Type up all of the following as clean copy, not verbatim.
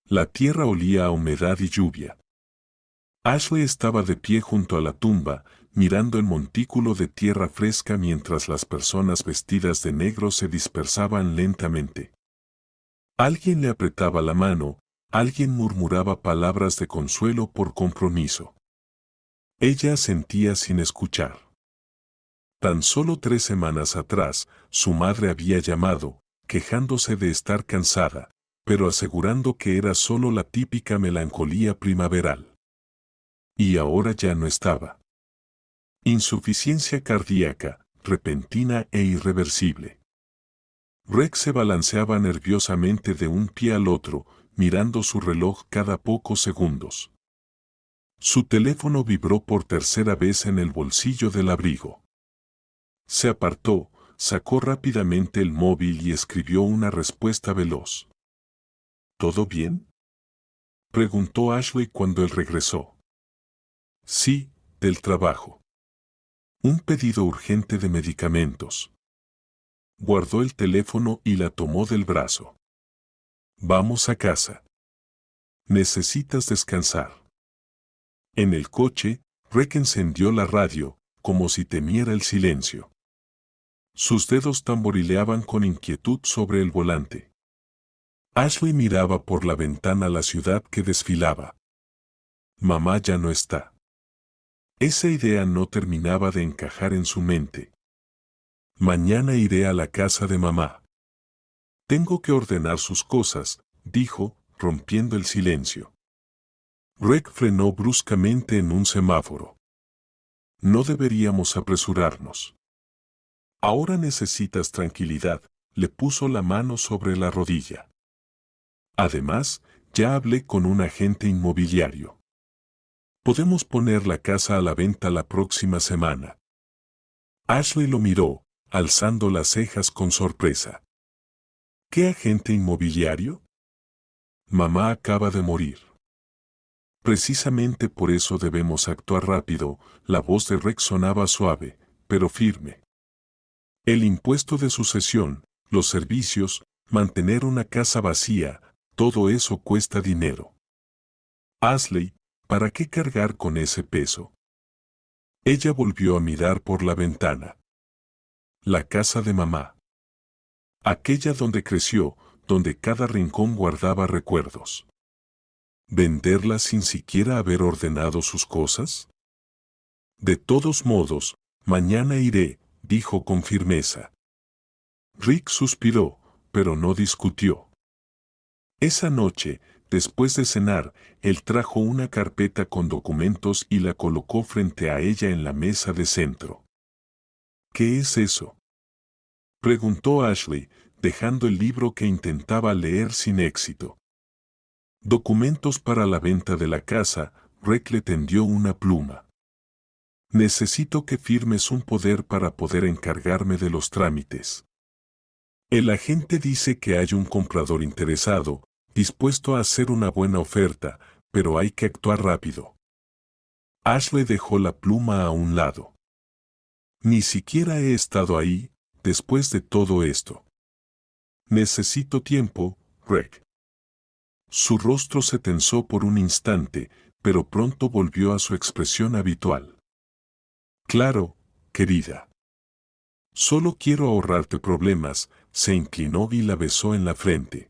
La tierra olía a humedad y lluvia. Ashley estaba de pie junto a la tumba, mirando el montículo de tierra fresca mientras las personas vestidas de negro se dispersaban lentamente. Alguien le apretaba la mano, alguien murmuraba palabras de consuelo por compromiso. Ella asentía sin escuchar. Tan solo 3 semanas atrás, su madre había llamado, quejándose de estar cansada, pero asegurando que era solo la típica melancolía primaveral. Y ahora ya no estaba. Insuficiencia cardíaca, repentina e irreversible. Rex se balanceaba nerviosamente de un pie al otro, mirando su reloj cada pocos segundos. Su teléfono vibró por tercera vez en el bolsillo del abrigo. Se apartó, sacó rápidamente el móvil y escribió una respuesta veloz. ¿Todo bien?, preguntó Ashley cuando él regresó. Sí, del trabajo. Un pedido urgente de medicamentos. Guardó el teléfono y la tomó del brazo. Vamos a casa. Necesitas descansar. En el coche, Rick encendió la radio, como si temiera el silencio. Sus dedos tamborileaban con inquietud sobre el volante. Ashley miraba por la ventana la ciudad que desfilaba. Mamá ya no está. Esa idea no terminaba de encajar en su mente. Mañana iré a la casa de mamá. Tengo que ordenar sus cosas, dijo, rompiendo el silencio. Rick frenó bruscamente en un semáforo. No deberíamos apresurarnos. Ahora necesitas tranquilidad, le puso la mano sobre la rodilla. Además, ya hablé con un agente inmobiliario. Podemos poner la casa a la venta la próxima semana. Ashley lo miró, alzando las cejas con sorpresa. ¿Qué agente inmobiliario? Mamá acaba de morir. Precisamente por eso debemos actuar rápido. La voz de Rex sonaba suave, pero firme. El impuesto de sucesión, los servicios, mantener una casa vacía, todo eso cuesta dinero. Ashley, ¿para qué cargar con ese peso? Ella volvió a mirar por la ventana. La casa de mamá. Aquella donde creció, donde cada rincón guardaba recuerdos. ¿Venderla sin siquiera haber ordenado sus cosas? De todos modos, mañana iré, dijo con firmeza. Rick suspiró, pero no discutió. Esa noche, después de cenar, él trajo una carpeta con documentos y la colocó frente a ella en la mesa de centro. ¿Qué es eso?, preguntó Ashley, dejando el libro que intentaba leer sin éxito. Documentos para la venta de la casa. Rick le tendió una pluma. Necesito que firmes un poder para poder encargarme de los trámites. El agente dice que hay un comprador interesado, dispuesto a hacer una buena oferta, pero hay que actuar rápido. Ashley dejó la pluma a un lado. Ni siquiera he estado ahí, después de todo esto. Necesito tiempo, Rick. Su rostro se tensó por un instante, pero pronto volvió a su expresión habitual. Claro, querida. Solo quiero ahorrarte problemas. Se inclinó y la besó en la frente.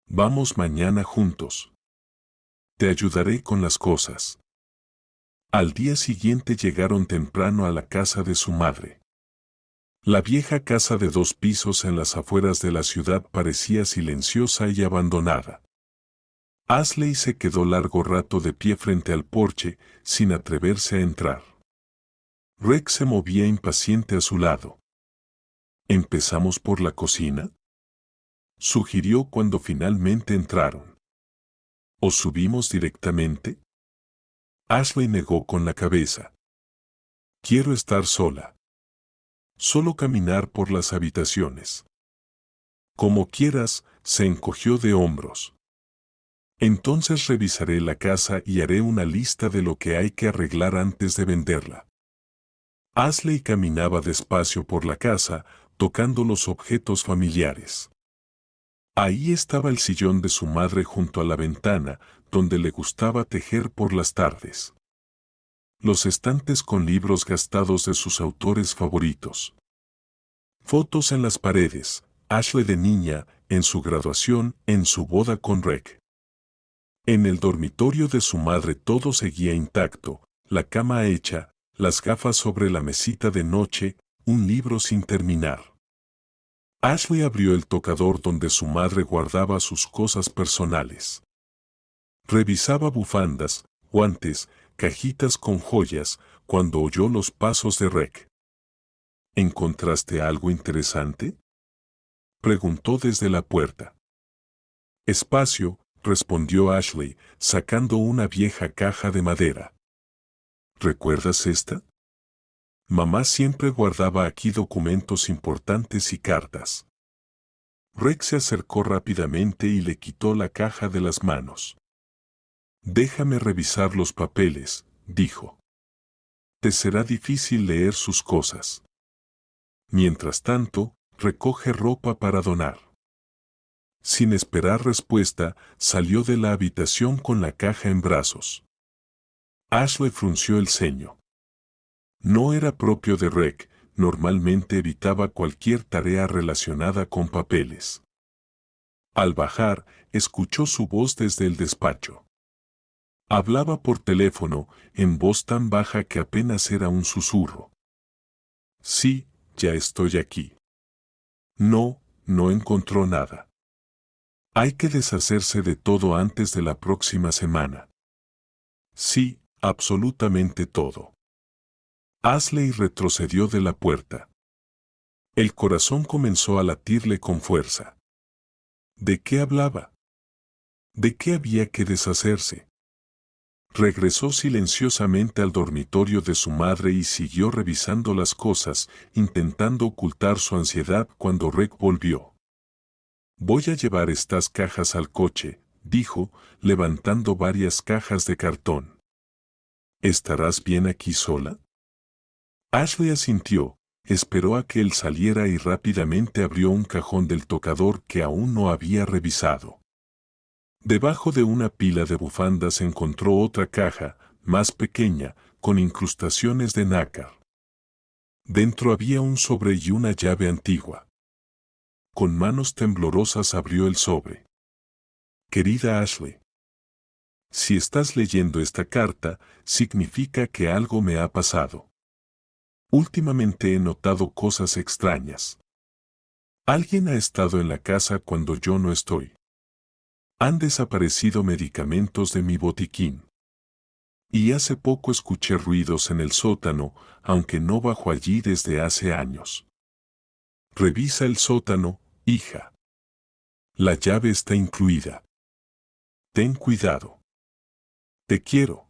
Vamos mañana juntos. Te ayudaré con las cosas. Al día siguiente llegaron temprano a la casa de su madre. La vieja casa de 2 pisos en las afueras de la ciudad parecía silenciosa y abandonada. Ashley se quedó largo rato de pie frente al porche, sin atreverse a entrar. Rex se movía impaciente a su lado. ¿Empezamos por la cocina?, sugirió cuando finalmente entraron. ¿O subimos directamente? Ashley negó con la cabeza. Quiero estar sola. Solo caminar por las habitaciones. Como quieras, se encogió de hombros. Entonces revisaré la casa y haré una lista de lo que hay que arreglar antes de venderla. Ashley caminaba despacio por la casa, tocando los objetos familiares. Ahí estaba el sillón de su madre junto a la ventana, donde le gustaba tejer por las tardes. Los estantes con libros gastados de sus autores favoritos. Fotos en las paredes, Ashley de niña, en su graduación, en su boda con Rick. En el dormitorio de su madre todo seguía intacto, la cama hecha, las gafas sobre la mesita de noche, un libro sin terminar. Ashley abrió el tocador donde su madre guardaba sus cosas personales. Revisaba bufandas, guantes, cajitas con joyas, cuando oyó los pasos de Rick. ¿Encontraste algo interesante?, preguntó desde la puerta. Espacio, respondió Ashley, sacando una vieja caja de madera. ¿Recuerdas esta? Mamá siempre guardaba aquí documentos importantes y cartas. Rick se acercó rápidamente y le quitó la caja de las manos. Déjame revisar los papeles, dijo. Te será difícil leer sus cosas. Mientras tanto, recoge ropa para donar. Sin esperar respuesta, salió de la habitación con la caja en brazos. Ashley frunció el ceño. No era propio de Rick, normalmente evitaba cualquier tarea relacionada con papeles. Al bajar, escuchó su voz desde el despacho. Hablaba por teléfono, en voz tan baja que apenas era un susurro. Sí, ya estoy aquí. No encontró nada. Hay que deshacerse de todo antes de la próxima semana. Sí, absolutamente todo. Ashley retrocedió de la puerta. El corazón comenzó a latirle con fuerza. ¿De qué hablaba? ¿De qué había que deshacerse? Regresó silenciosamente al dormitorio de su madre y siguió revisando las cosas, intentando ocultar su ansiedad cuando Rick volvió. Voy a llevar estas cajas al coche, dijo, levantando varias cajas de cartón. ¿Estarás bien aquí sola? Ashley asintió, esperó a que él saliera y rápidamente abrió un cajón del tocador que aún no había revisado. Debajo de una pila de bufandas encontró otra caja, más pequeña, con incrustaciones de nácar. Dentro había un sobre y una llave antigua. Con manos temblorosas abrió el sobre. Querida Ashley, si estás leyendo esta carta, significa que algo me ha pasado. Últimamente he notado cosas extrañas. Alguien ha estado en la casa cuando yo no estoy. Han desaparecido medicamentos de mi botiquín. Y hace poco escuché ruidos en el sótano, aunque no bajo allí desde hace años. Revisa el sótano, hija. La llave está incluida. Ten cuidado. Te quiero.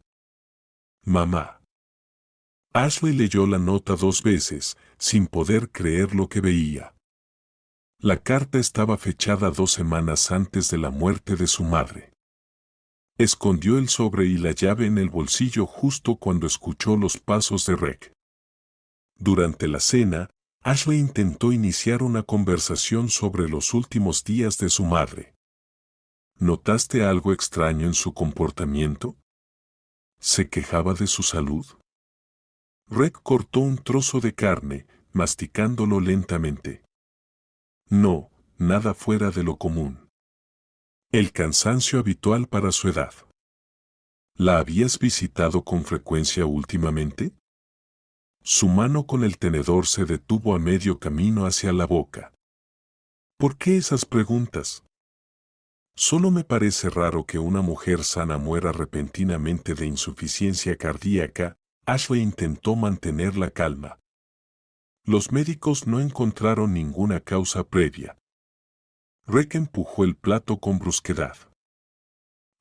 Mamá. Ashley leyó la nota 2 veces, sin poder creer lo que veía. La carta estaba fechada 2 semanas antes de la muerte de su madre. Escondió el sobre y la llave en el bolsillo justo cuando escuchó los pasos de Rick. Durante la cena, Ashley intentó iniciar una conversación sobre los últimos días de su madre. ¿Notaste algo extraño en su comportamiento? ¿Se quejaba de su salud? Rick cortó un trozo de carne, masticándolo lentamente. No, nada fuera de lo común. El cansancio habitual para su edad. ¿La habías visitado con frecuencia últimamente? Su mano con el tenedor se detuvo a medio camino hacia la boca. ¿Por qué esas preguntas? Solo me parece raro que una mujer sana muera repentinamente de insuficiencia cardíaca. Ashley intentó mantener la calma. Los médicos no encontraron ninguna causa previa. Rick empujó el plato con brusquedad.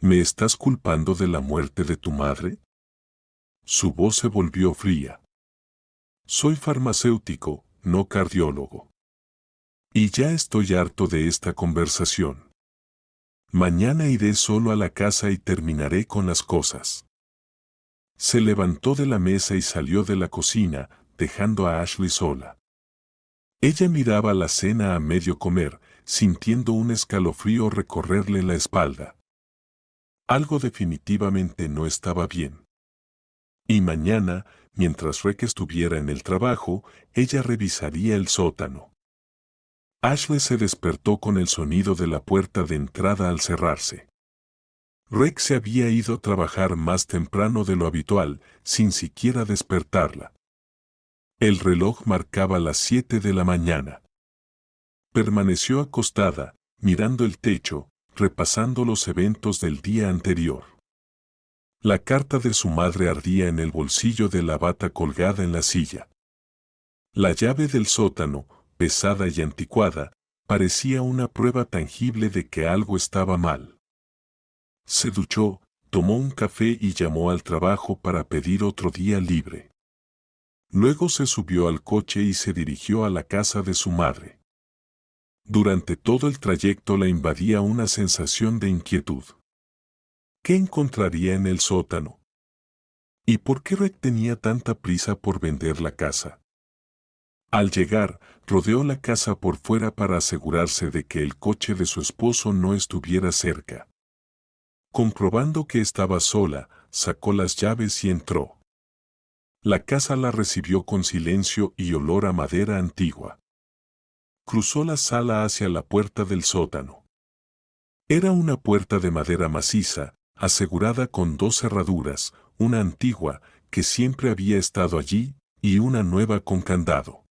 ¿Me estás culpando de la muerte de tu madre? Su voz se volvió fría. Soy farmacéutico, no cardiólogo. Y ya estoy harto de esta conversación. Mañana iré solo a la casa y terminaré con las cosas. Se levantó de la mesa y salió de la cocina, dejando a Ashley sola. Ella miraba la cena a medio comer, sintiendo un escalofrío recorrerle la espalda. Algo definitivamente no estaba bien. Y mañana, mientras Rek estuviera en el trabajo, ella revisaría el sótano. Ashley se despertó con el sonido de la puerta de entrada al cerrarse. Rek se había ido a trabajar más temprano de lo habitual, sin siquiera despertarla. El reloj marcaba las 7 de la mañana. Permaneció acostada, mirando el techo, repasando los eventos del día anterior. La carta de su madre ardía en el bolsillo de la bata colgada en la silla. La llave del sótano, pesada y anticuada, parecía una prueba tangible de que algo estaba mal. Se duchó, tomó un café y llamó al trabajo para pedir otro día libre. Luego se subió al coche y se dirigió a la casa de su madre. Durante todo el trayecto la invadía una sensación de inquietud. ¿Qué encontraría en el sótano? ¿Y por qué Rek tenía tanta prisa por vender la casa? Al llegar, rodeó la casa por fuera para asegurarse de que el coche de su esposo no estuviera cerca. Comprobando que estaba sola, sacó las llaves y entró. La casa la recibió con silencio y olor a madera antigua. Cruzó la sala hacia la puerta del sótano. Era una puerta de madera maciza, asegurada con 2 cerraduras, una antigua, que siempre había estado allí, y una nueva con candado.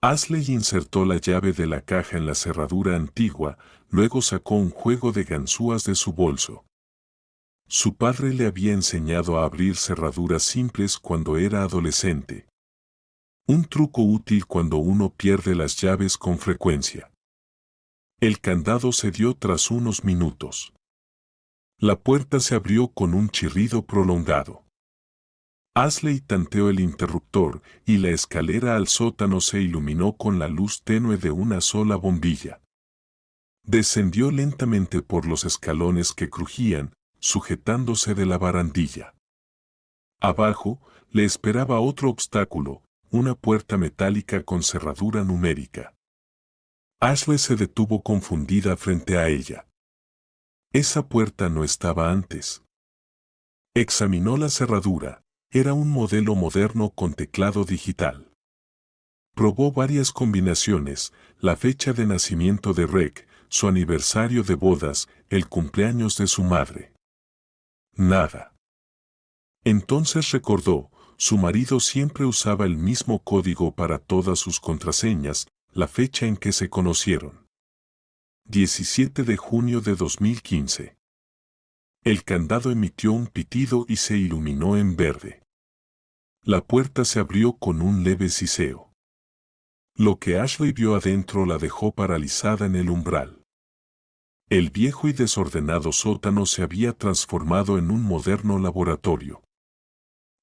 Ashley insertó la llave de la caja en la cerradura antigua, luego sacó un juego de ganzúas de su bolso. Su padre le había enseñado a abrir cerraduras simples cuando era adolescente. Un truco útil cuando uno pierde las llaves con frecuencia. El candado cedió tras unos minutos. La puerta se abrió con un chirrido prolongado. Ashley tanteó el interruptor y la escalera al sótano se iluminó con la luz tenue de una sola bombilla. Descendió lentamente por los escalones que crujían, sujetándose de la barandilla. Abajo, le esperaba otro obstáculo, una puerta metálica con cerradura numérica. Ashley se detuvo confundida frente a ella. Esa puerta no estaba antes. Examinó la cerradura. Era un modelo moderno con teclado digital. Probó varias combinaciones, la fecha de nacimiento de Rek, su aniversario de bodas, el cumpleaños de su madre. Nada. Entonces recordó, su marido siempre usaba el mismo código para todas sus contraseñas, la fecha en que se conocieron. 17 de junio de 2015. El candado emitió un pitido y se iluminó en verde. La puerta se abrió con un leve siseo. Lo que Ashley vio adentro la dejó paralizada en el umbral. El viejo y desordenado sótano se había transformado en un moderno laboratorio.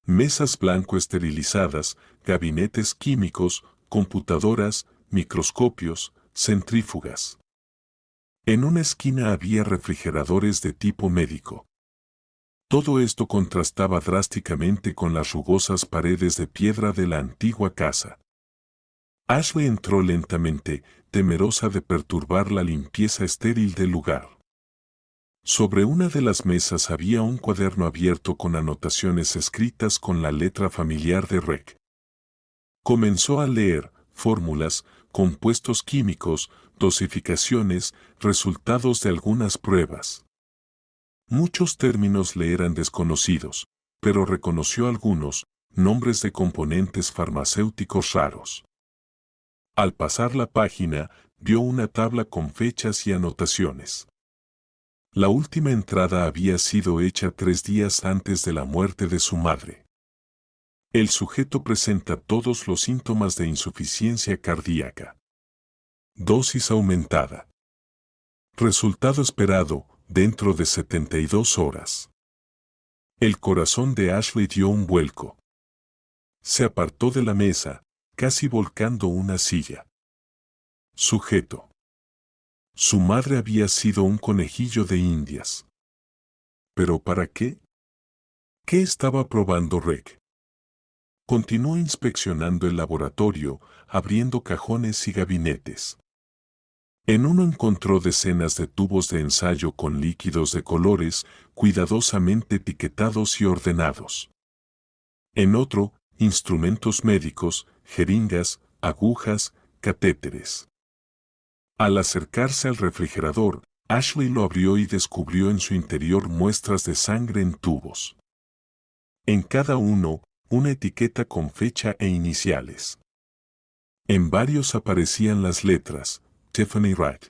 Mesas blanco esterilizadas, gabinetes químicos, computadoras, microscopios, centrífugas. En una esquina había refrigeradores de tipo médico. Todo esto contrastaba drásticamente con las rugosas paredes de piedra de la antigua casa. Ashley entró lentamente, temerosa de perturbar la limpieza estéril del lugar. Sobre una de las mesas había un cuaderno abierto con anotaciones escritas con la letra familiar de Rek. Comenzó a leer fórmulas, compuestos químicos, dosificaciones, resultados de algunas pruebas. Muchos términos le eran desconocidos, pero reconoció algunos, nombres de componentes farmacéuticos raros. Al pasar la página, vio una tabla con fechas y anotaciones. La última entrada había sido hecha 3 días antes de la muerte de su madre. El sujeto presenta todos los síntomas de insuficiencia cardíaca. Dosis aumentada. Resultado esperado, dentro de 72 horas. El corazón de Ashley dio un vuelco. Se apartó de la mesa, casi volcando una silla. Sujeto. Su madre había sido un conejillo de Indias. ¿Pero para qué? ¿Qué estaba probando Rek? Continuó inspeccionando el laboratorio, abriendo cajones y gabinetes. En uno encontró decenas de tubos de ensayo con líquidos de colores, cuidadosamente etiquetados y ordenados. En otro, instrumentos médicos, jeringas, agujas, catéteres. Al acercarse al refrigerador, Ashley lo abrió y descubrió en su interior muestras de sangre en tubos. En cada uno, una etiqueta con fecha e iniciales. En varios aparecían las letras, Tiffany Wright.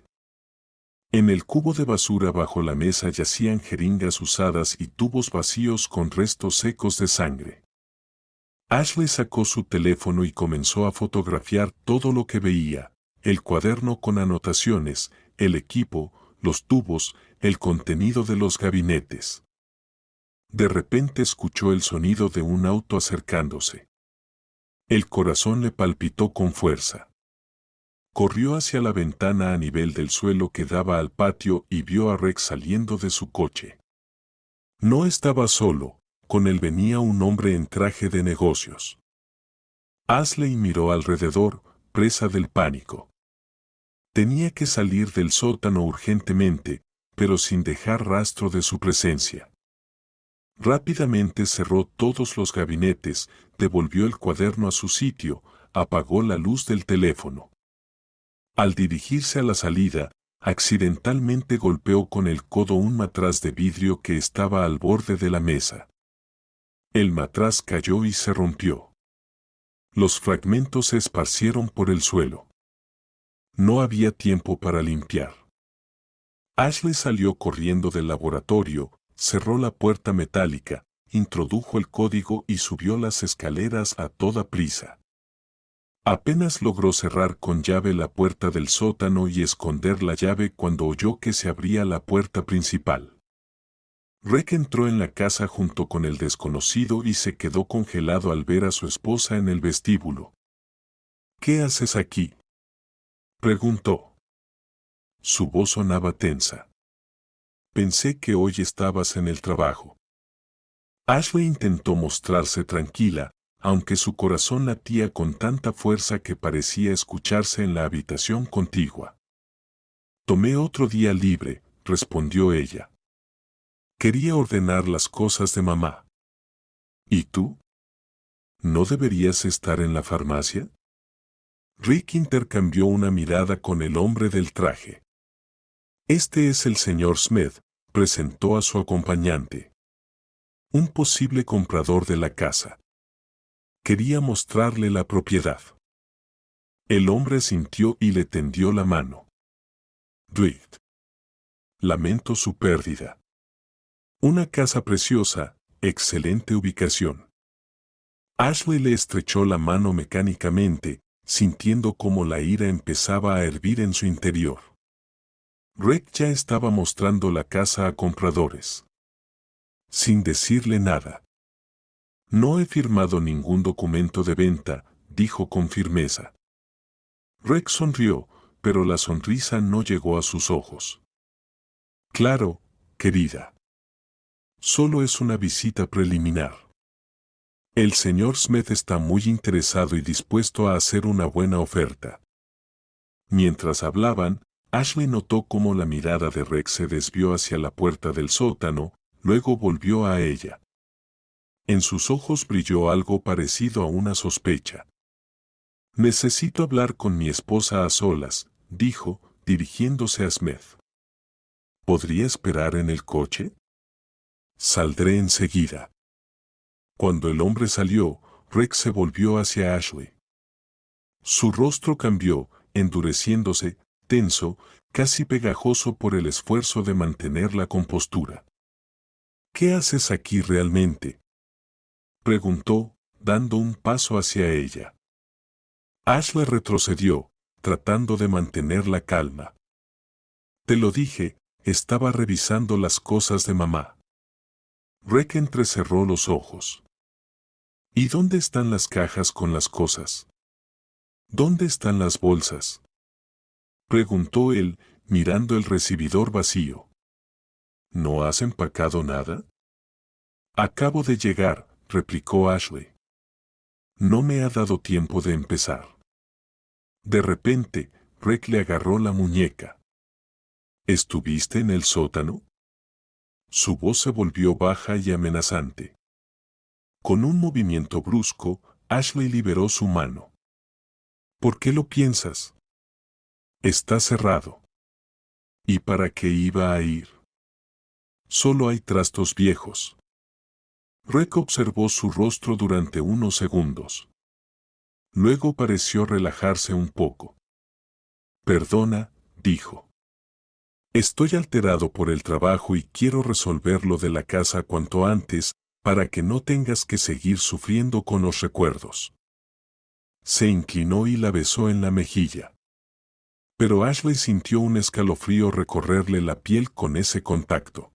En el cubo de basura bajo la mesa yacían jeringas usadas y tubos vacíos con restos secos de sangre. Ashley sacó su teléfono y comenzó a fotografiar todo lo que veía, el cuaderno con anotaciones, el equipo, los tubos, el contenido de los gabinetes. De repente escuchó el sonido de un auto acercándose. El corazón le palpitó con fuerza. Corrió hacia la ventana a nivel del suelo que daba al patio y vio a Rex saliendo de su coche. No estaba solo, con él venía un hombre en traje de negocios. Ashley miró alrededor, presa del pánico. Tenía que salir del sótano urgentemente, pero sin dejar rastro de su presencia. Rápidamente cerró todos los gabinetes, devolvió el cuaderno a su sitio, apagó la luz del teléfono. Al dirigirse a la salida, accidentalmente golpeó con el codo un matraz de vidrio que estaba al borde de la mesa. El matraz cayó y se rompió. Los fragmentos se esparcieron por el suelo. No había tiempo para limpiar. Ashley salió corriendo del laboratorio, cerró la puerta metálica, introdujo el código y subió las escaleras a toda prisa. Apenas logró cerrar con llave la puerta del sótano y esconder la llave cuando oyó que se abría la puerta principal. Rick entró en la casa junto con el desconocido y se quedó congelado al ver a su esposa en el vestíbulo. ¿Qué haces aquí?, preguntó. Su voz sonaba tensa. Pensé que hoy estabas en el trabajo. Ashley intentó mostrarse tranquila, aunque su corazón latía con tanta fuerza que parecía escucharse en la habitación contigua. Tomé otro día libre, respondió ella. Quería ordenar las cosas de mamá. ¿Y tú? ¿No deberías estar en la farmacia? Rick intercambió una mirada con el hombre del traje. Este es el señor Smith, presentó a su acompañante. Un posible comprador de la casa. Quería mostrarle la propiedad. El hombre sintió y le tendió la mano. Rick. Lamento su pérdida. Una casa preciosa, excelente ubicación. Ashley le estrechó la mano mecánicamente, sintiendo cómo la ira empezaba a hervir en su interior. Rick ya estaba mostrando la casa a compradores. Sin decirle nada. No he firmado ningún documento de venta, dijo con firmeza. Rick sonrió, pero la sonrisa no llegó a sus ojos. Claro, querida. Solo es una visita preliminar. El señor Smith está muy interesado y dispuesto a hacer una buena oferta. Mientras hablaban, Ashley notó cómo la mirada de Rex se desvió hacia la puerta del sótano, luego volvió a ella. En sus ojos brilló algo parecido a una sospecha. Necesito hablar con mi esposa a solas, dijo, dirigiéndose a Smith. ¿Podría esperar en el coche? Saldré enseguida. Cuando el hombre salió, Rex se volvió hacia Ashley. Su rostro cambió, endureciéndose, tenso, casi pegajoso por el esfuerzo de mantener la compostura. ¿Qué haces aquí realmente?, preguntó, dando un paso hacia ella. Ashley retrocedió, tratando de mantener la calma. Te lo dije, estaba revisando las cosas de mamá. Rick entrecerró los ojos. ¿Y dónde están las cajas con las cosas? ¿Dónde están las bolsas?, preguntó él, mirando el recibidor vacío. ¿No has empacado nada? Acabo de llegar, replicó Ashley. No me ha dado tiempo de empezar. De repente, Rick le agarró la muñeca. ¿Estuviste en el sótano? Su voz se volvió baja y amenazante. Con un movimiento brusco, Ashley liberó su mano. ¿Por qué lo piensas? Está cerrado. ¿Y para qué iba a ir? Solo hay trastos viejos. Rick observó su rostro durante unos segundos. Luego pareció relajarse un poco. Perdona, dijo. Estoy alterado por el trabajo y quiero resolver lo de la casa cuanto antes, para que no tengas que seguir sufriendo con los recuerdos. Se inclinó y la besó en la mejilla. Pero Ashley sintió un escalofrío recorrerle la piel con ese contacto.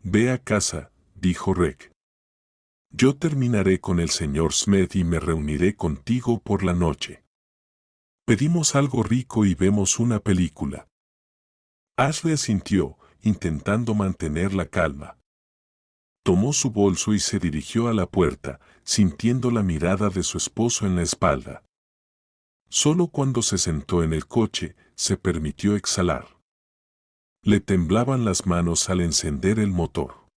Ve a casa, dijo Rick. Yo terminaré con el señor Smith y me reuniré contigo por la noche. Pedimos algo rico y vemos una película. Ashley asintió, intentando mantener la calma. Tomó su bolso y se dirigió a la puerta, sintiendo la mirada de su esposo en la espalda. Solo cuando se sentó en el coche, se permitió exhalar. Le temblaban las manos al encender el motor.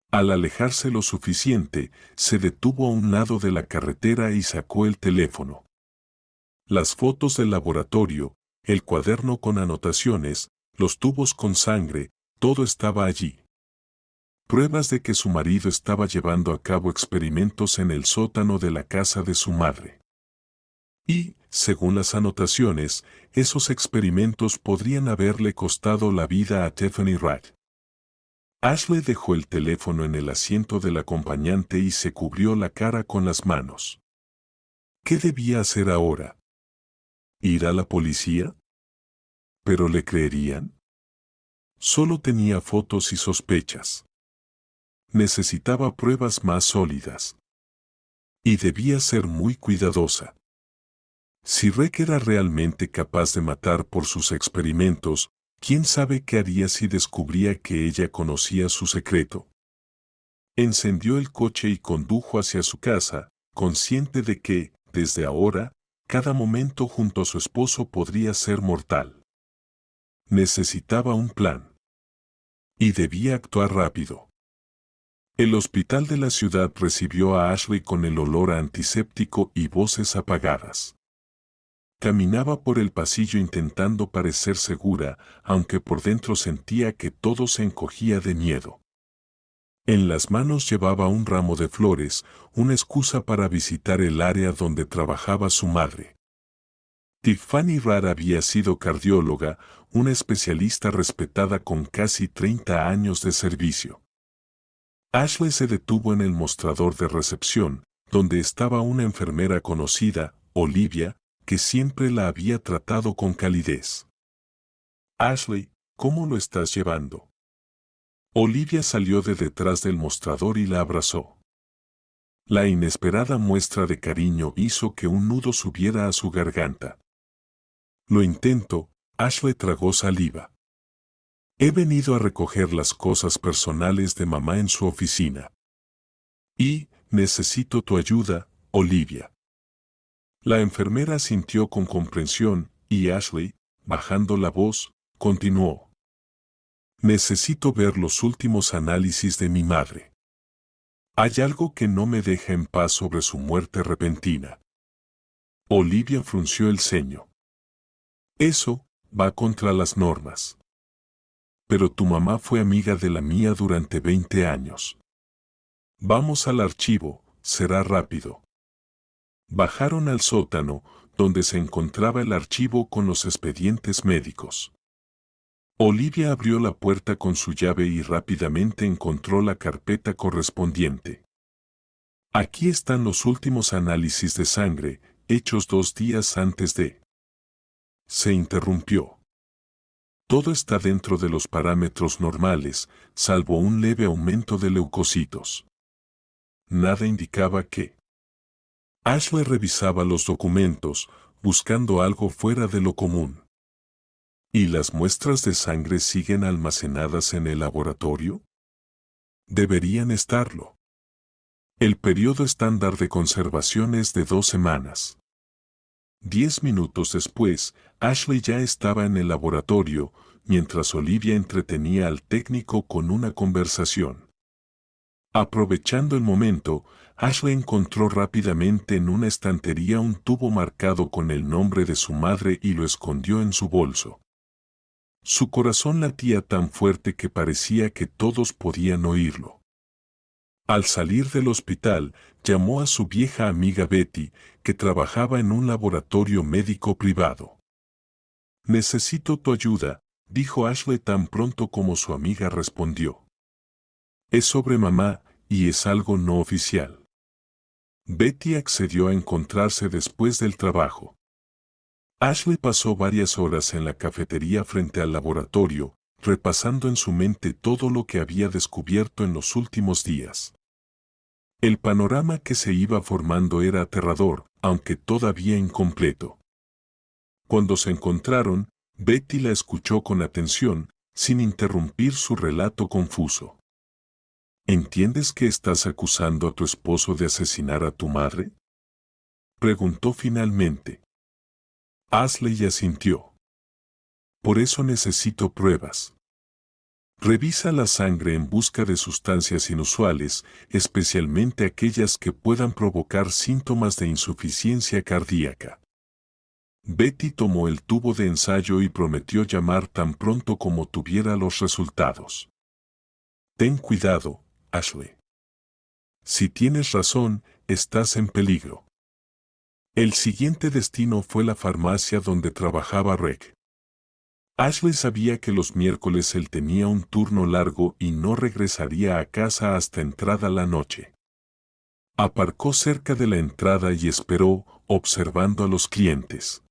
Al alejarse lo suficiente, se detuvo a un lado de la carretera y sacó el teléfono. Las fotos del laboratorio, el cuaderno con anotaciones, los tubos con sangre, todo estaba allí. Pruebas de que su marido estaba llevando a cabo experimentos en el sótano de la casa de su madre. Y, según las anotaciones, esos experimentos podrían haberle costado la vida a Tiffany Wright. Ashley dejó el teléfono en el asiento del acompañante y se cubrió la cara con las manos. ¿Qué debía hacer ahora? ¿Ir a la policía? ¿Pero le creerían? Solo tenía fotos y sospechas. Necesitaba pruebas más sólidas. Y debía ser muy cuidadosa. Si Rick era realmente capaz de matar por sus experimentos, ¿quién sabe qué haría si descubría que ella conocía su secreto? Encendió el coche y condujo hacia su casa, consciente de que, desde ahora, cada momento junto a su esposo podría ser mortal. Necesitaba un plan. Y debía actuar rápido. El hospital de la ciudad recibió a Ashley con el olor a antiséptico y voces apagadas. Caminaba por el pasillo intentando parecer segura, aunque por dentro sentía que todo se encogía de miedo. En las manos llevaba un ramo de flores, una excusa para visitar el área donde trabajaba su madre. Tiffany Wright había sido cardióloga, una especialista respetada con casi 30 años de servicio. Ashley se detuvo en el mostrador de recepción, donde estaba una enfermera conocida, Olivia, que siempre la había tratado con calidez. Ashley, ¿cómo lo estás llevando? Olivia salió de detrás del mostrador y la abrazó. La inesperada muestra de cariño hizo que un nudo subiera a su garganta. Lo intento, Ashley tragó saliva. He venido a recoger las cosas personales de mamá en su oficina. Y, necesito tu ayuda, Olivia. La enfermera sintió con comprensión, y Ashley, bajando la voz, continuó. Necesito ver los últimos análisis de mi madre. Hay algo que no me deja en paz sobre su muerte repentina. Olivia frunció el ceño. Eso va contra las normas. Pero tu mamá fue amiga de la mía durante 20 años. Vamos al archivo, será rápido. Bajaron al sótano, donde se encontraba el archivo con los expedientes médicos. Olivia abrió la puerta con su llave y rápidamente encontró la carpeta correspondiente. Aquí están los últimos análisis de sangre, hechos 2 días antes de... Se interrumpió. Todo está dentro de los parámetros normales, salvo un leve aumento de leucocitos. Nada indicaba que... Ashley revisaba los documentos, buscando algo fuera de lo común. ¿Y las muestras de sangre siguen almacenadas en el laboratorio? Deberían estarlo. El periodo estándar de conservación es de 2 semanas. 10 minutos después, Ashley ya estaba en el laboratorio, mientras Olivia entretenía al técnico con una conversación. Aprovechando el momento, Ashley encontró rápidamente en una estantería un tubo marcado con el nombre de su madre y lo escondió en su bolso. Su corazón latía tan fuerte que parecía que todos podían oírlo. Al salir del hospital, llamó a su vieja amiga Betty, que trabajaba en un laboratorio médico privado. «Necesito tu ayuda», dijo Ashley tan pronto como su amiga respondió. «Es sobre mamá, y es algo no oficial». Betty accedió a encontrarse después del trabajo. Ashley pasó varias horas en la cafetería frente al laboratorio, repasando en su mente todo lo que había descubierto en los últimos días. El panorama que se iba formando era aterrador, aunque todavía incompleto. Cuando se encontraron, Betty la escuchó con atención, sin interrumpir su relato confuso. ¿Entiendes que estás acusando a tu esposo de asesinar a tu madre?, preguntó finalmente. Ashley asintió. Por eso necesito pruebas. Revisa la sangre en busca de sustancias inusuales, especialmente aquellas que puedan provocar síntomas de insuficiencia cardíaca. Betty tomó el tubo de ensayo y prometió llamar tan pronto como tuviera los resultados. Ten cuidado, Ashley. Si tienes razón, estás en peligro. El siguiente destino fue la farmacia donde trabajaba Rick. Ashley sabía que los miércoles él tenía un turno largo y no regresaría a casa hasta entrada la noche. Aparcó cerca de la entrada y esperó, observando a los clientes.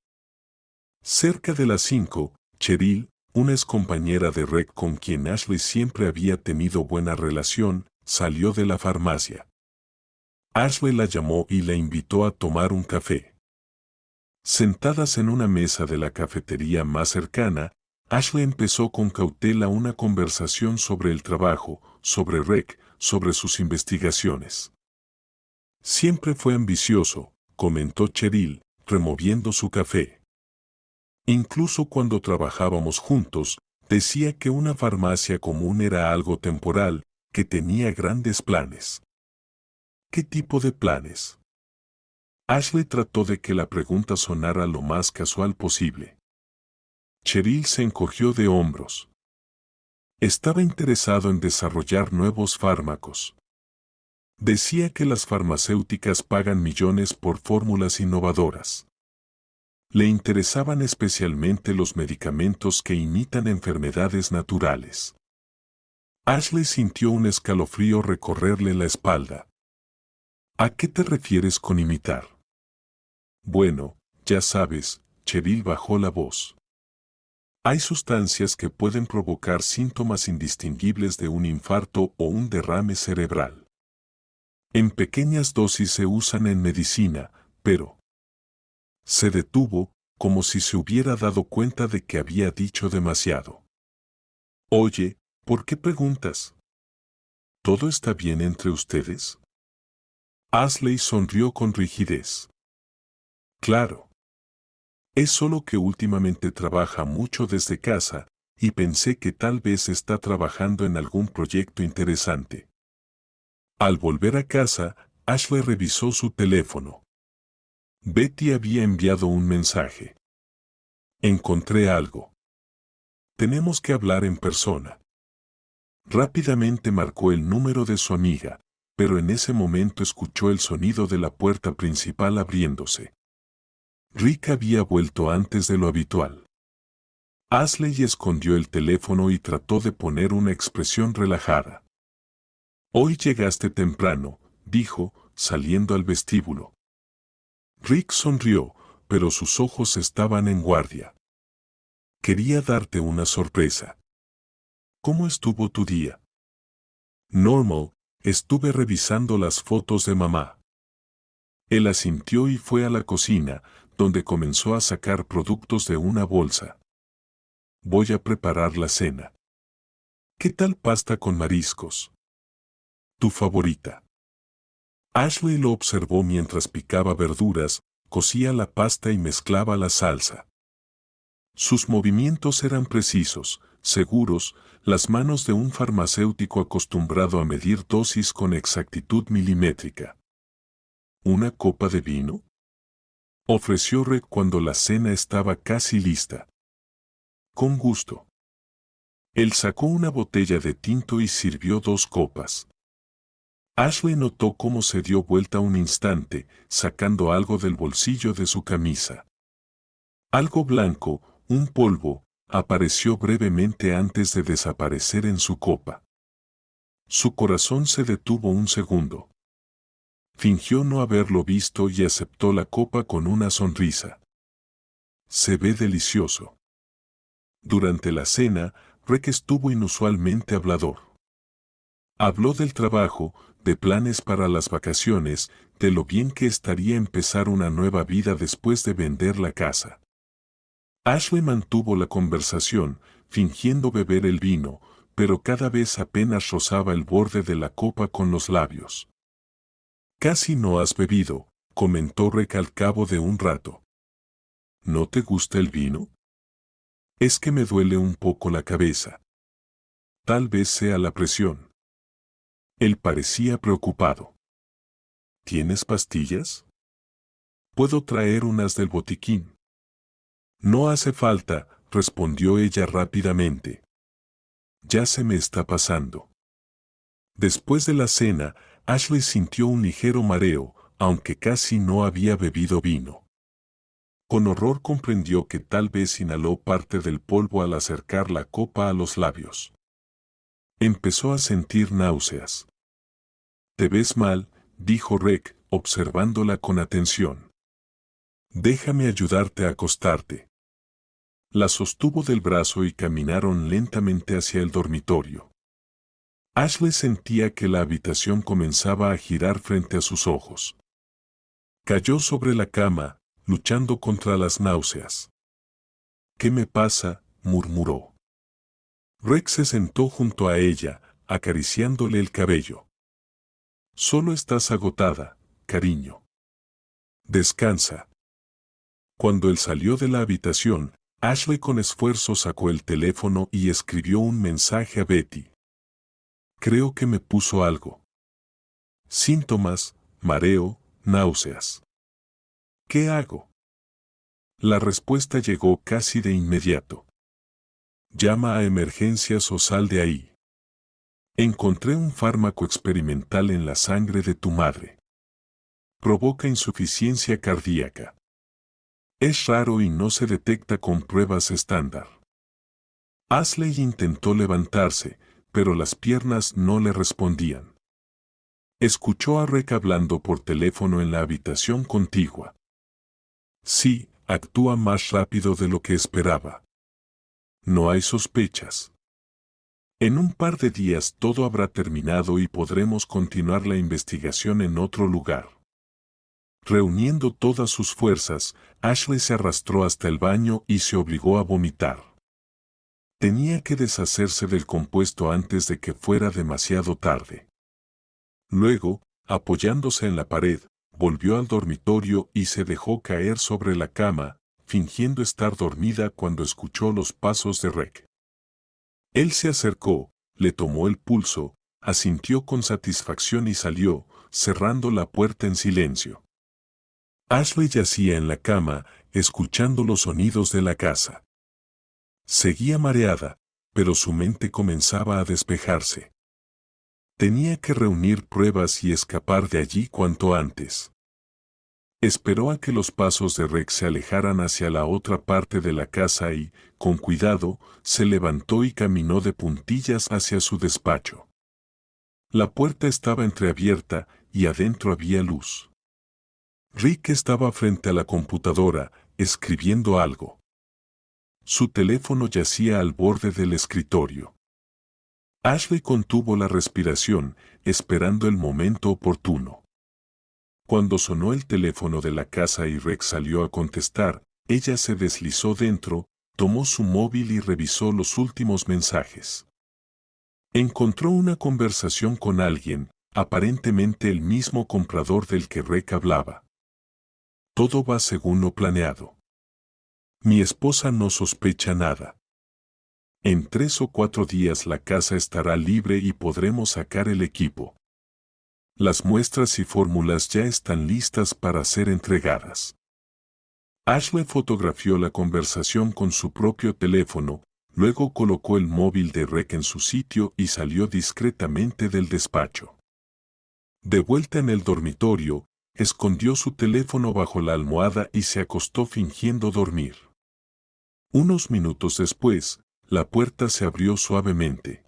Cerca de las 5, Cheryl, una excompañera de Rick con quien Ashley siempre había tenido buena relación, salió de la farmacia. Ashley la llamó y la invitó a tomar un café. Sentadas en una mesa de la cafetería más cercana, Ashley empezó con cautela una conversación sobre el trabajo, sobre Rick, sobre sus investigaciones. Siempre fue ambicioso, comentó Cheryl, removiendo su café. Incluso cuando trabajábamos juntos, decía que una farmacia común era algo temporal, que tenía grandes planes. ¿Qué tipo de planes? Ashley trató de que la pregunta sonara lo más casual posible. Cheryl se encogió de hombros. Estaba interesado en desarrollar nuevos fármacos. Decía que las farmacéuticas pagan millones por fórmulas innovadoras. Le interesaban especialmente los medicamentos que imitan enfermedades naturales. Ashley sintió un escalofrío recorrerle la espalda. ¿A qué te refieres con imitar? Bueno, ya sabes, Cheryl bajó la voz. Hay sustancias que pueden provocar síntomas indistinguibles de un infarto o un derrame cerebral. En pequeñas dosis se usan en medicina, pero... Se detuvo, como si se hubiera dado cuenta de que había dicho demasiado. Oye, ¿por qué preguntas? ¿Todo está bien entre ustedes? Ashley sonrió con rigidez. Claro. Es solo que últimamente trabaja mucho desde casa, y pensé que tal vez está trabajando en algún proyecto interesante. Al volver a casa, Ashley revisó su teléfono. Betty había enviado un mensaje. Encontré algo. Tenemos que hablar en persona. Rápidamente marcó el número de su amiga, pero en ese momento escuchó el sonido de la puerta principal abriéndose. Rick había vuelto antes de lo habitual. Ashley escondió el teléfono y trató de poner una expresión relajada. Hoy llegaste temprano, dijo, saliendo al vestíbulo. Rick sonrió, pero sus ojos estaban en guardia. Quería darte una sorpresa. ¿Cómo estuvo tu día? Normal, estuve revisando las fotos de mamá. Él asintió y fue a la cocina, donde comenzó a sacar productos de una bolsa. Voy a preparar la cena. ¿Qué tal pasta con mariscos? Tu favorita. Ashley lo observó mientras picaba verduras, cocía la pasta y mezclaba la salsa. Sus movimientos eran precisos, seguros, las manos de un farmacéutico acostumbrado a medir dosis con exactitud milimétrica. ¿Una copa de vino?, ofreció Rick cuando la cena estaba casi lista. Con gusto. Él sacó una botella de tinto y sirvió 2 copas. Ashley notó cómo se dio vuelta un instante, sacando algo del bolsillo de su camisa. Algo blanco, un polvo, apareció brevemente antes de desaparecer en su copa. Su corazón se detuvo un segundo. Fingió no haberlo visto y aceptó la copa con una sonrisa. Se ve delicioso. Durante la cena, Rick estuvo inusualmente hablador. Habló del trabajo, de planes para las vacaciones, de lo bien que estaría empezar una nueva vida después de vender la casa. Ashley mantuvo la conversación, fingiendo beber el vino, pero cada vez apenas rozaba el borde de la copa con los labios. «Casi no has bebido», comentó Rick al cabo de un rato. «¿No te gusta el vino?» «Es que me duele un poco la cabeza. Tal vez sea la presión». Él parecía preocupado. «¿Tienes pastillas? Puedo traer unas del botiquín». «No hace falta», respondió ella rápidamente. «Ya se me está pasando». Después de la cena, Ashley sintió un ligero mareo, aunque casi no había bebido vino. Con horror comprendió que tal vez inhaló parte del polvo al acercar la copa a los labios. Empezó a sentir náuseas. «Te ves mal», dijo Rick, observándola con atención. «Déjame ayudarte a acostarte». La sostuvo del brazo y caminaron lentamente hacia el dormitorio. Ashley sentía que la habitación comenzaba a girar frente a sus ojos. Cayó sobre la cama, luchando contra las náuseas. «¿Qué me pasa?», murmuró. Rick se sentó junto a ella, acariciándole el cabello. «Solo estás agotada, cariño. Descansa». Cuando él salió de la habitación, Ashley con esfuerzo sacó el teléfono y escribió un mensaje a Betty. «Creo que me puso algo. Síntomas, mareo, náuseas. ¿Qué hago?». La respuesta llegó casi de inmediato. «Llama a emergencias o sal de ahí. Encontré un fármaco experimental en la sangre de tu madre. Provoca insuficiencia cardíaca. Es raro y no se detecta con pruebas estándar». Ashley intentó levantarse, pero las piernas no le respondían. Escuchó a Rick hablando por teléfono en la habitación contigua. «Sí, actúa más rápido de lo que esperaba. No hay sospechas. En un par de días todo habrá terminado y podremos continuar la investigación en otro lugar». Reuniendo todas sus fuerzas, Ashley se arrastró hasta el baño y se obligó a vomitar. Tenía que deshacerse del compuesto antes de que fuera demasiado tarde. Luego, apoyándose en la pared, volvió al dormitorio y se dejó caer sobre la cama, fingiendo estar dormida cuando escuchó los pasos de Rick. Él se acercó, le tomó el pulso, asintió con satisfacción y salió, cerrando la puerta en silencio. Ashley yacía en la cama, escuchando los sonidos de la casa. Seguía mareada, pero su mente comenzaba a despejarse. Tenía que reunir pruebas y escapar de allí cuanto antes. Esperó a que los pasos de Rick se alejaran hacia la otra parte de la casa y, con cuidado, se levantó y caminó de puntillas hacia su despacho. La puerta estaba entreabierta y adentro había luz. Rick estaba frente a la computadora, escribiendo algo. Su teléfono yacía al borde del escritorio. Ashley contuvo la respiración, esperando el momento oportuno. Cuando sonó el teléfono de la casa y Rick salió a contestar, ella se deslizó dentro, tomó su móvil y revisó los últimos mensajes. Encontró una conversación con alguien, aparentemente el mismo comprador del que Rick hablaba. Todo va según lo planeado. Mi esposa no sospecha nada. En 3 o 4 días la casa estará libre y podremos sacar el equipo. Las muestras y fórmulas ya están listas para ser entregadas. Ashley fotografió la conversación con su propio teléfono, luego colocó el móvil de Rec en su sitio y salió discretamente del despacho. De vuelta en el dormitorio, escondió su teléfono bajo la almohada y se acostó fingiendo dormir. Unos minutos después, la puerta se abrió suavemente.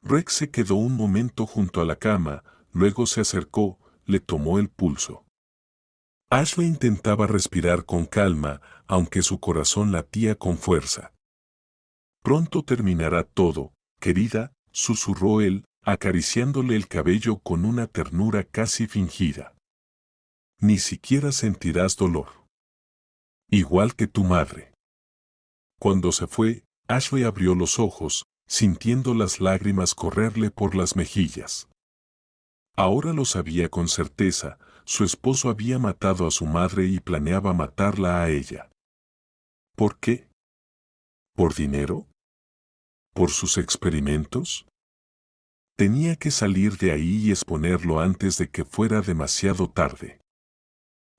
Rec se quedó un momento junto a la cama, luego se acercó, le tomó el pulso. Ashley intentaba respirar con calma, aunque su corazón latía con fuerza. Pronto terminará todo, querida, susurró él, acariciándole el cabello con una ternura casi fingida. Ni siquiera sentirás dolor. Igual que tu madre. Cuando se fue, Ashley abrió los ojos, sintiendo las lágrimas correrle por las mejillas. Ahora lo sabía con certeza, su esposo había matado a su madre y planeaba matarla a ella. ¿Por qué? ¿Por dinero? ¿Por sus experimentos? Tenía que salir de ahí y exponerlo antes de que fuera demasiado tarde.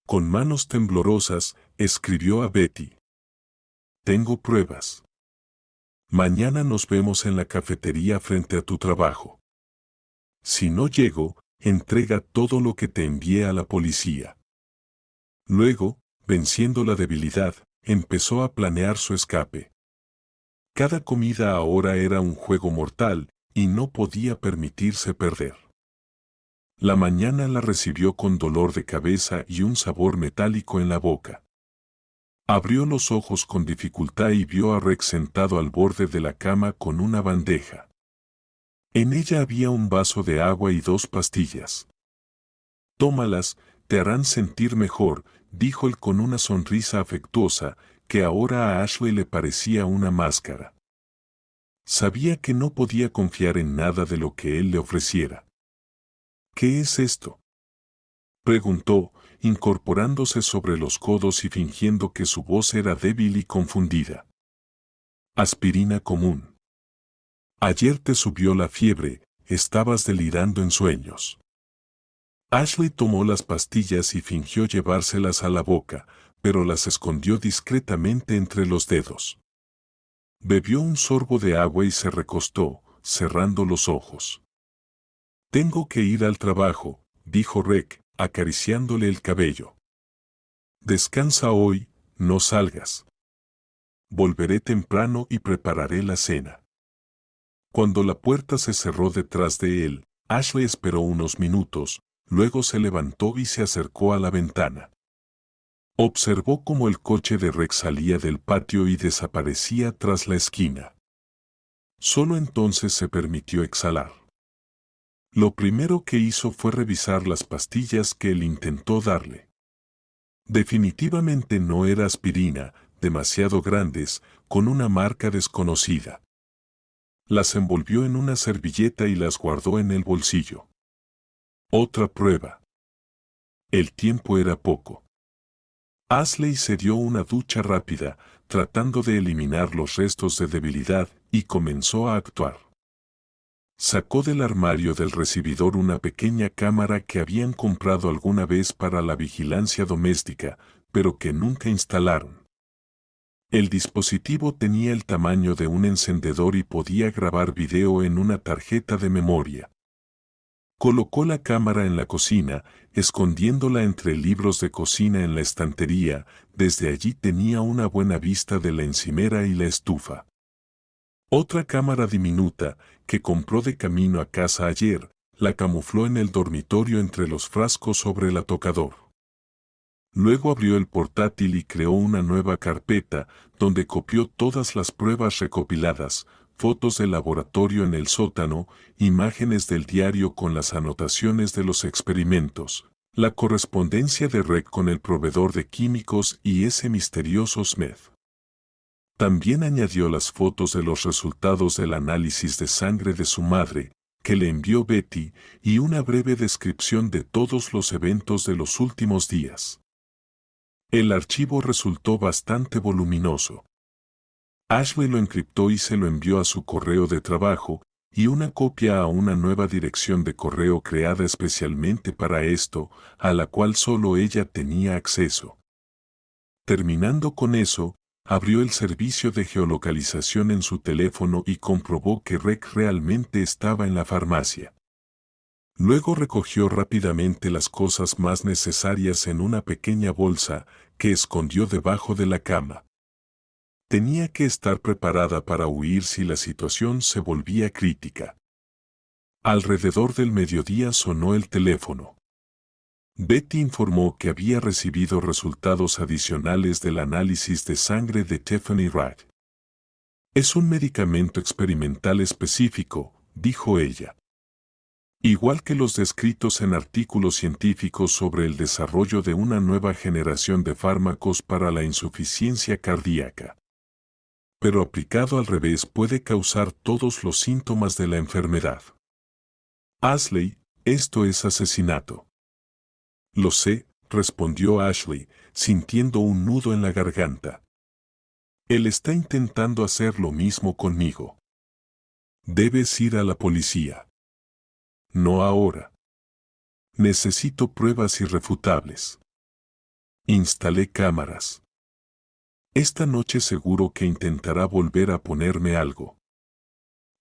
Con manos temblorosas, escribió a Betty. Tengo pruebas. Mañana nos vemos en la cafetería frente a tu trabajo. Si no llego, entrega todo lo que te envié a la policía. Luego, venciendo la debilidad, empezó a planear su escape. Cada comida ahora era un juego mortal, y no podía permitirse perder. La mañana la recibió con dolor de cabeza y un sabor metálico en la boca. Abrió los ojos con dificultad y vio a Rex sentado al borde de la cama con una bandeja. En ella había un vaso de agua y 2 pastillas. Tómalas, te harán sentir mejor, dijo él con una sonrisa afectuosa, que ahora a Ashley le parecía una máscara. Sabía que no podía confiar en nada de lo que él le ofreciera. ¿Qué es esto?, preguntó, incorporándose sobre los codos y fingiendo que su voz era débil y confundida. Aspirina común. Ayer te subió la fiebre, estabas delirando en sueños. Ashley tomó las pastillas y fingió llevárselas a la boca, pero las escondió discretamente entre los dedos. Bebió un sorbo de agua y se recostó, cerrando los ojos. Tengo que ir al trabajo, dijo Rec, acariciándole el cabello. Descansa hoy, no salgas. Volveré temprano y prepararé la cena. Cuando la puerta se cerró detrás de él, Ashley esperó unos minutos, luego se levantó y se acercó a la ventana. Observó cómo el coche de Rex salía del patio y desaparecía tras la esquina. Solo entonces se permitió exhalar. Lo primero que hizo fue revisar las pastillas que él intentó darle. Definitivamente no era aspirina, demasiado grandes, con una marca desconocida. Las envolvió en una servilleta y las guardó en el bolsillo. Otra prueba. El tiempo era poco. Ashley se dio una ducha rápida, tratando de eliminar los restos de debilidad, y comenzó a actuar. Sacó del armario del recibidor una pequeña cámara que habían comprado alguna vez para la vigilancia doméstica, pero que nunca instalaron. El dispositivo tenía el tamaño de un encendedor y podía grabar video en una tarjeta de memoria. Colocó la cámara en la cocina, escondiéndola entre libros de cocina en la estantería. Desde allí tenía una buena vista de la encimera y la estufa. Otra cámara diminuta, que compró de camino a casa ayer, la camufló en el dormitorio entre los frascos sobre el tocador. Luego abrió el portátil y creó una nueva carpeta, donde copió todas las pruebas recopiladas, fotos del laboratorio en el sótano, imágenes del diario con las anotaciones de los experimentos, la correspondencia de Rec con el proveedor de químicos y ese misterioso Smith. También añadió las fotos de los resultados del análisis de sangre de su madre, que le envió Betty, y una breve descripción de todos los eventos de los últimos días. El archivo resultó bastante voluminoso. Ashley lo encriptó y se lo envió a su correo de trabajo, y una copia a una nueva dirección de correo creada especialmente para esto, a la cual solo ella tenía acceso. Terminando con eso, abrió el servicio de geolocalización en su teléfono y comprobó que Rick realmente estaba en la farmacia. Luego recogió rápidamente las cosas más necesarias en una pequeña bolsa que escondió debajo de la cama. Tenía que estar preparada para huir si la situación se volvía crítica. Alrededor del mediodía sonó el teléfono. Betty informó que había recibido resultados adicionales del análisis de sangre de Tiffany Wright. Es un medicamento experimental específico, dijo ella. Igual que los descritos en artículos científicos sobre el desarrollo de una nueva generación de fármacos para la insuficiencia cardíaca. Pero aplicado al revés puede causar todos los síntomas de la enfermedad. Ashley, esto es asesinato. Lo sé, respondió Ashley, sintiendo un nudo en la garganta. Él está intentando hacer lo mismo conmigo. Debes ir a la policía. No ahora. Necesito pruebas irrefutables. Instalé cámaras. Esta noche seguro que intentará volver a ponerme algo.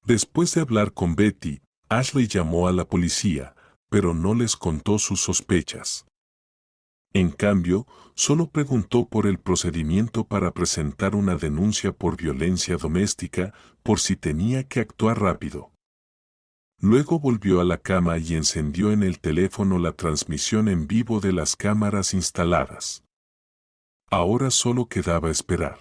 Después de hablar con Betty, Ashley llamó a la policía, pero no les contó sus sospechas. En cambio, solo preguntó por el procedimiento para presentar una denuncia por violencia doméstica, por si tenía que actuar rápido. Luego volvió a la cama y encendió en el teléfono la transmisión en vivo de las cámaras instaladas. Ahora solo quedaba esperar.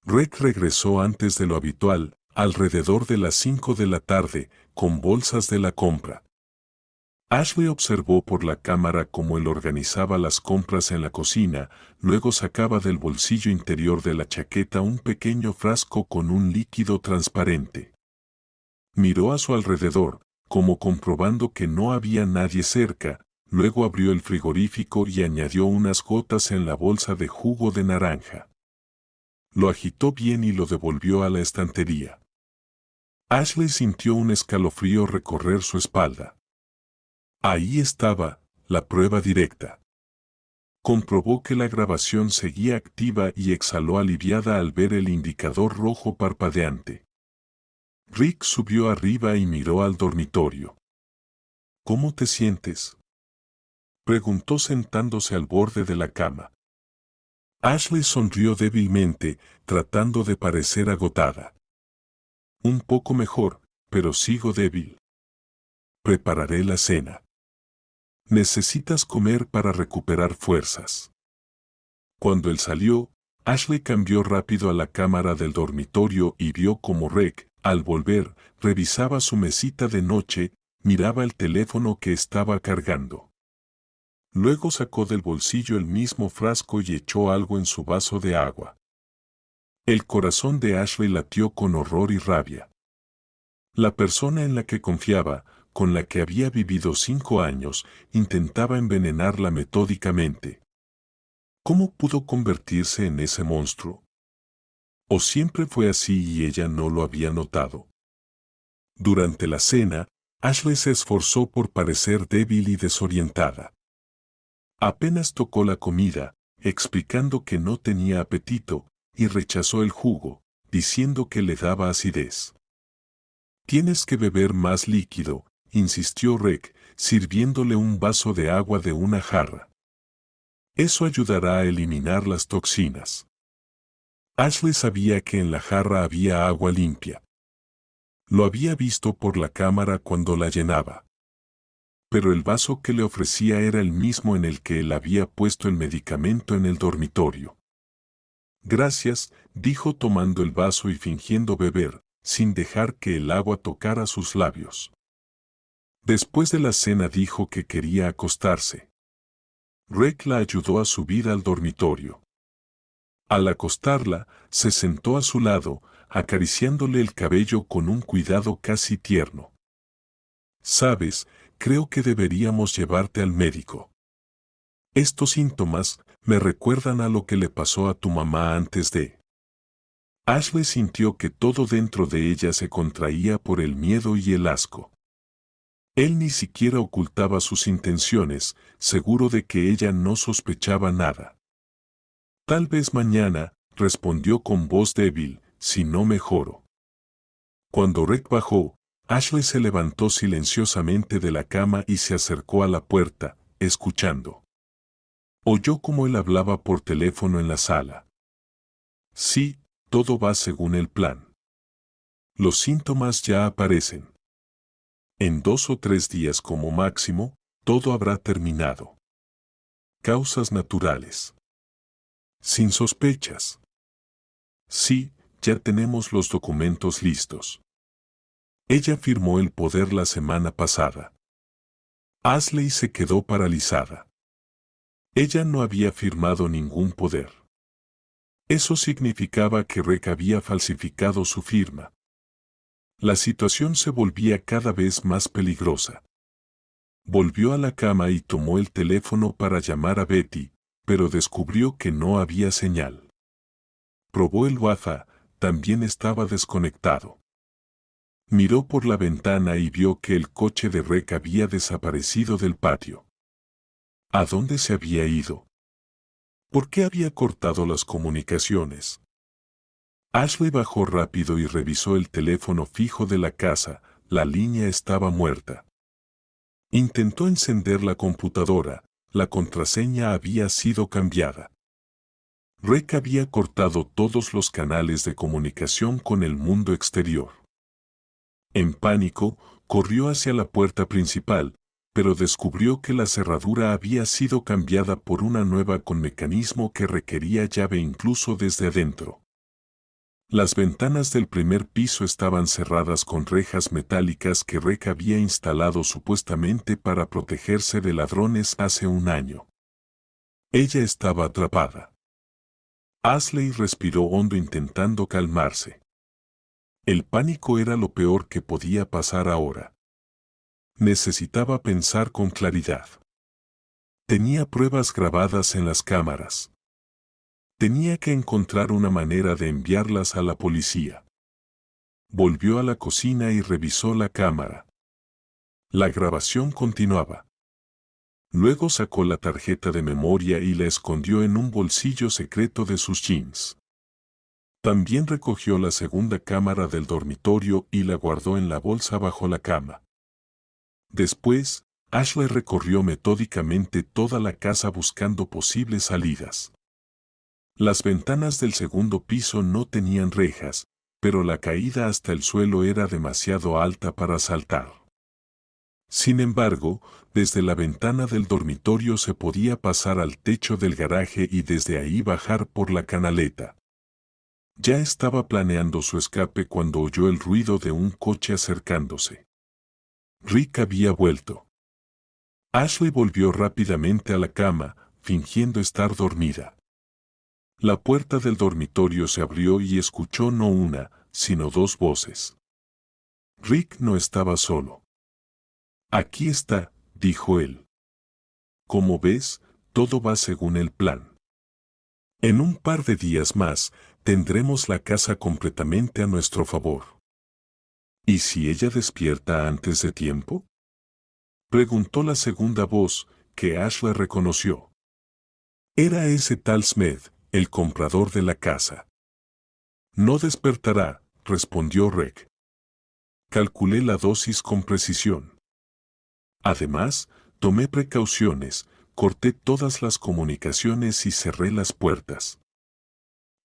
Rick regresó antes de lo habitual, alrededor de las 5 de la tarde, con bolsas de la compra. Ashley observó por la cámara cómo él organizaba las compras en la cocina, luego sacaba del bolsillo interior de la chaqueta un pequeño frasco con un líquido transparente. Miró a su alrededor, como comprobando que no había nadie cerca, luego abrió el frigorífico y añadió unas gotas en la bolsa de jugo de naranja. Lo agitó bien y lo devolvió a la estantería. Ashley sintió un escalofrío recorrer su espalda. Ahí estaba, la prueba directa. Comprobó que la grabación seguía activa y exhaló aliviada al ver el indicador rojo parpadeante. Rick subió arriba y miró al dormitorio. ¿Cómo te sientes?, preguntó sentándose al borde de la cama. Ashley sonrió débilmente, tratando de parecer agotada. Un poco mejor, pero sigo débil. Prepararé la cena. Necesitas comer para recuperar fuerzas. Cuando él salió, Ashley cambió rápido a la cámara del dormitorio y vio cómo Rick, al volver, revisaba su mesita de noche, miraba el teléfono que estaba cargando. Luego sacó del bolsillo el mismo frasco y echó algo en su vaso de agua. El corazón de Ashley latió con horror y rabia. La persona en la que confiaba, con la que había vivido 5 años, intentaba envenenarla metódicamente. ¿Cómo pudo convertirse en ese monstruo? ¿O siempre fue así y ella no lo había notado? Durante la cena, Ashley se esforzó por parecer débil y desorientada. Apenas tocó la comida, explicando que no tenía apetito, y rechazó el jugo, diciendo que le daba acidez. Tienes que beber más líquido, insistió Rick, sirviéndole un vaso de agua de una jarra. Eso ayudará a eliminar las toxinas. Ashley sabía que en la jarra había agua limpia. Lo había visto por la cámara cuando la llenaba. Pero el vaso que le ofrecía era el mismo en el que él había puesto el medicamento en el dormitorio. Gracias, dijo tomando el vaso y fingiendo beber, sin dejar que el agua tocara sus labios. Después de la cena dijo que quería acostarse. Rick la ayudó a subir al dormitorio. Al acostarla, se sentó a su lado, acariciándole el cabello con un cuidado casi tierno. «Sabes, creo que deberíamos llevarte al médico». Estos síntomas me recuerdan a lo que le pasó a tu mamá antes de... Ashley sintió que todo dentro de ella se contraía por el miedo y el asco. Él ni siquiera ocultaba sus intenciones, seguro de que ella no sospechaba nada. Tal vez mañana, respondió con voz débil, si no mejoro. Cuando Rick bajó, Ashley se levantó silenciosamente de la cama y se acercó a la puerta, escuchando. Oyó cómo él hablaba por teléfono en la sala. Sí, todo va según el plan. Los síntomas ya aparecen. En 2 o 3 días como máximo, todo habrá terminado. Causas naturales. Sin sospechas. Sí, ya tenemos los documentos listos. Ella firmó el poder la semana pasada. Ashley se quedó paralizada. Ella no había firmado ningún poder. Eso significaba que Rick había falsificado su firma. La situación se volvía cada vez más peligrosa. Volvió a la cama y tomó el teléfono para llamar a Betty, pero descubrió que no había señal. Probó el WhatsApp, también estaba desconectado. Miró por la ventana y vio que el coche de Rick había desaparecido del patio. ¿A dónde se había ido? ¿Por qué había cortado las comunicaciones? Ashley bajó rápido y revisó el teléfono fijo de la casa, la línea estaba muerta. Intentó encender la computadora, la contraseña había sido cambiada. Rick había cortado todos los canales de comunicación con el mundo exterior. En pánico, corrió hacia la puerta principal, pero descubrió que la cerradura había sido cambiada por una nueva con mecanismo que requería llave incluso desde adentro. Las ventanas del primer piso estaban cerradas con rejas metálicas que Rick había instalado supuestamente para protegerse de ladrones hace un año. Ella estaba atrapada. Ashley respiró hondo intentando calmarse. El pánico era lo peor que podía pasar ahora. Necesitaba pensar con claridad. Tenía pruebas grabadas en las cámaras. Tenía que encontrar una manera de enviarlas a la policía. Volvió a la cocina y revisó la cámara. La grabación continuaba. Luego sacó la tarjeta de memoria y la escondió en un bolsillo secreto de sus jeans. También recogió la segunda cámara del dormitorio y la guardó en la bolsa bajo la cama. Después, Ashley recorrió metódicamente toda la casa buscando posibles salidas. Las ventanas del segundo piso no tenían rejas, pero la caída hasta el suelo era demasiado alta para saltar. Sin embargo, desde la ventana del dormitorio se podía pasar al techo del garaje y desde ahí bajar por la canaleta. Ya estaba planeando su escape cuando oyó el ruido de un coche acercándose. Rick había vuelto. Ashley volvió rápidamente a la cama, fingiendo estar dormida. La puerta del dormitorio se abrió y escuchó no una, sino 2 voces. Rick no estaba solo. Aquí está, dijo él. Como ves, todo va según el plan. En un par de días más, tendremos la casa completamente a nuestro favor. ¿Y si ella despierta antes de tiempo? Preguntó la segunda voz, que Ashley reconoció. Era ese tal Smith, el comprador de la casa. No despertará, respondió Rick. Calculé la dosis con precisión. Además, tomé precauciones, corté todas las comunicaciones y cerré las puertas.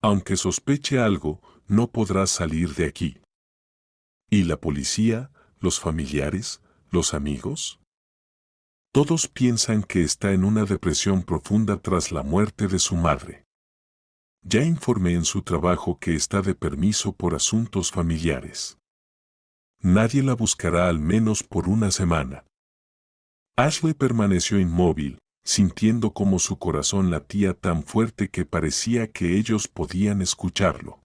Aunque sospeche algo, no podrá salir de aquí. ¿Y la policía, los familiares, los amigos? Todos piensan que está en una depresión profunda tras la muerte de su madre. Ya informé en su trabajo que está de permiso por asuntos familiares. Nadie la buscará al menos por una semana. Ashley permaneció inmóvil, sintiendo como su corazón latía tan fuerte que parecía que ellos podían escucharlo.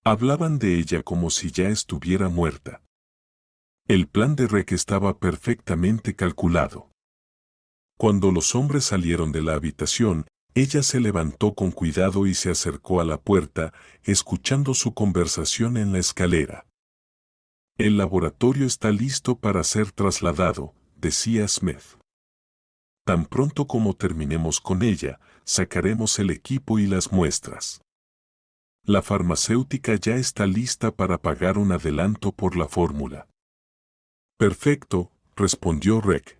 Hablaban de ella como si ya estuviera muerta. El plan de Rick estaba perfectamente calculado. Cuando los hombres salieron de la habitación, ella se levantó con cuidado y se acercó a la puerta, escuchando su conversación en la escalera. El laboratorio está listo para ser trasladado, decía Smith. Tan pronto como terminemos con ella, sacaremos el equipo y las muestras. La farmacéutica ya está lista para pagar un adelanto por la fórmula. Perfecto, respondió Reg.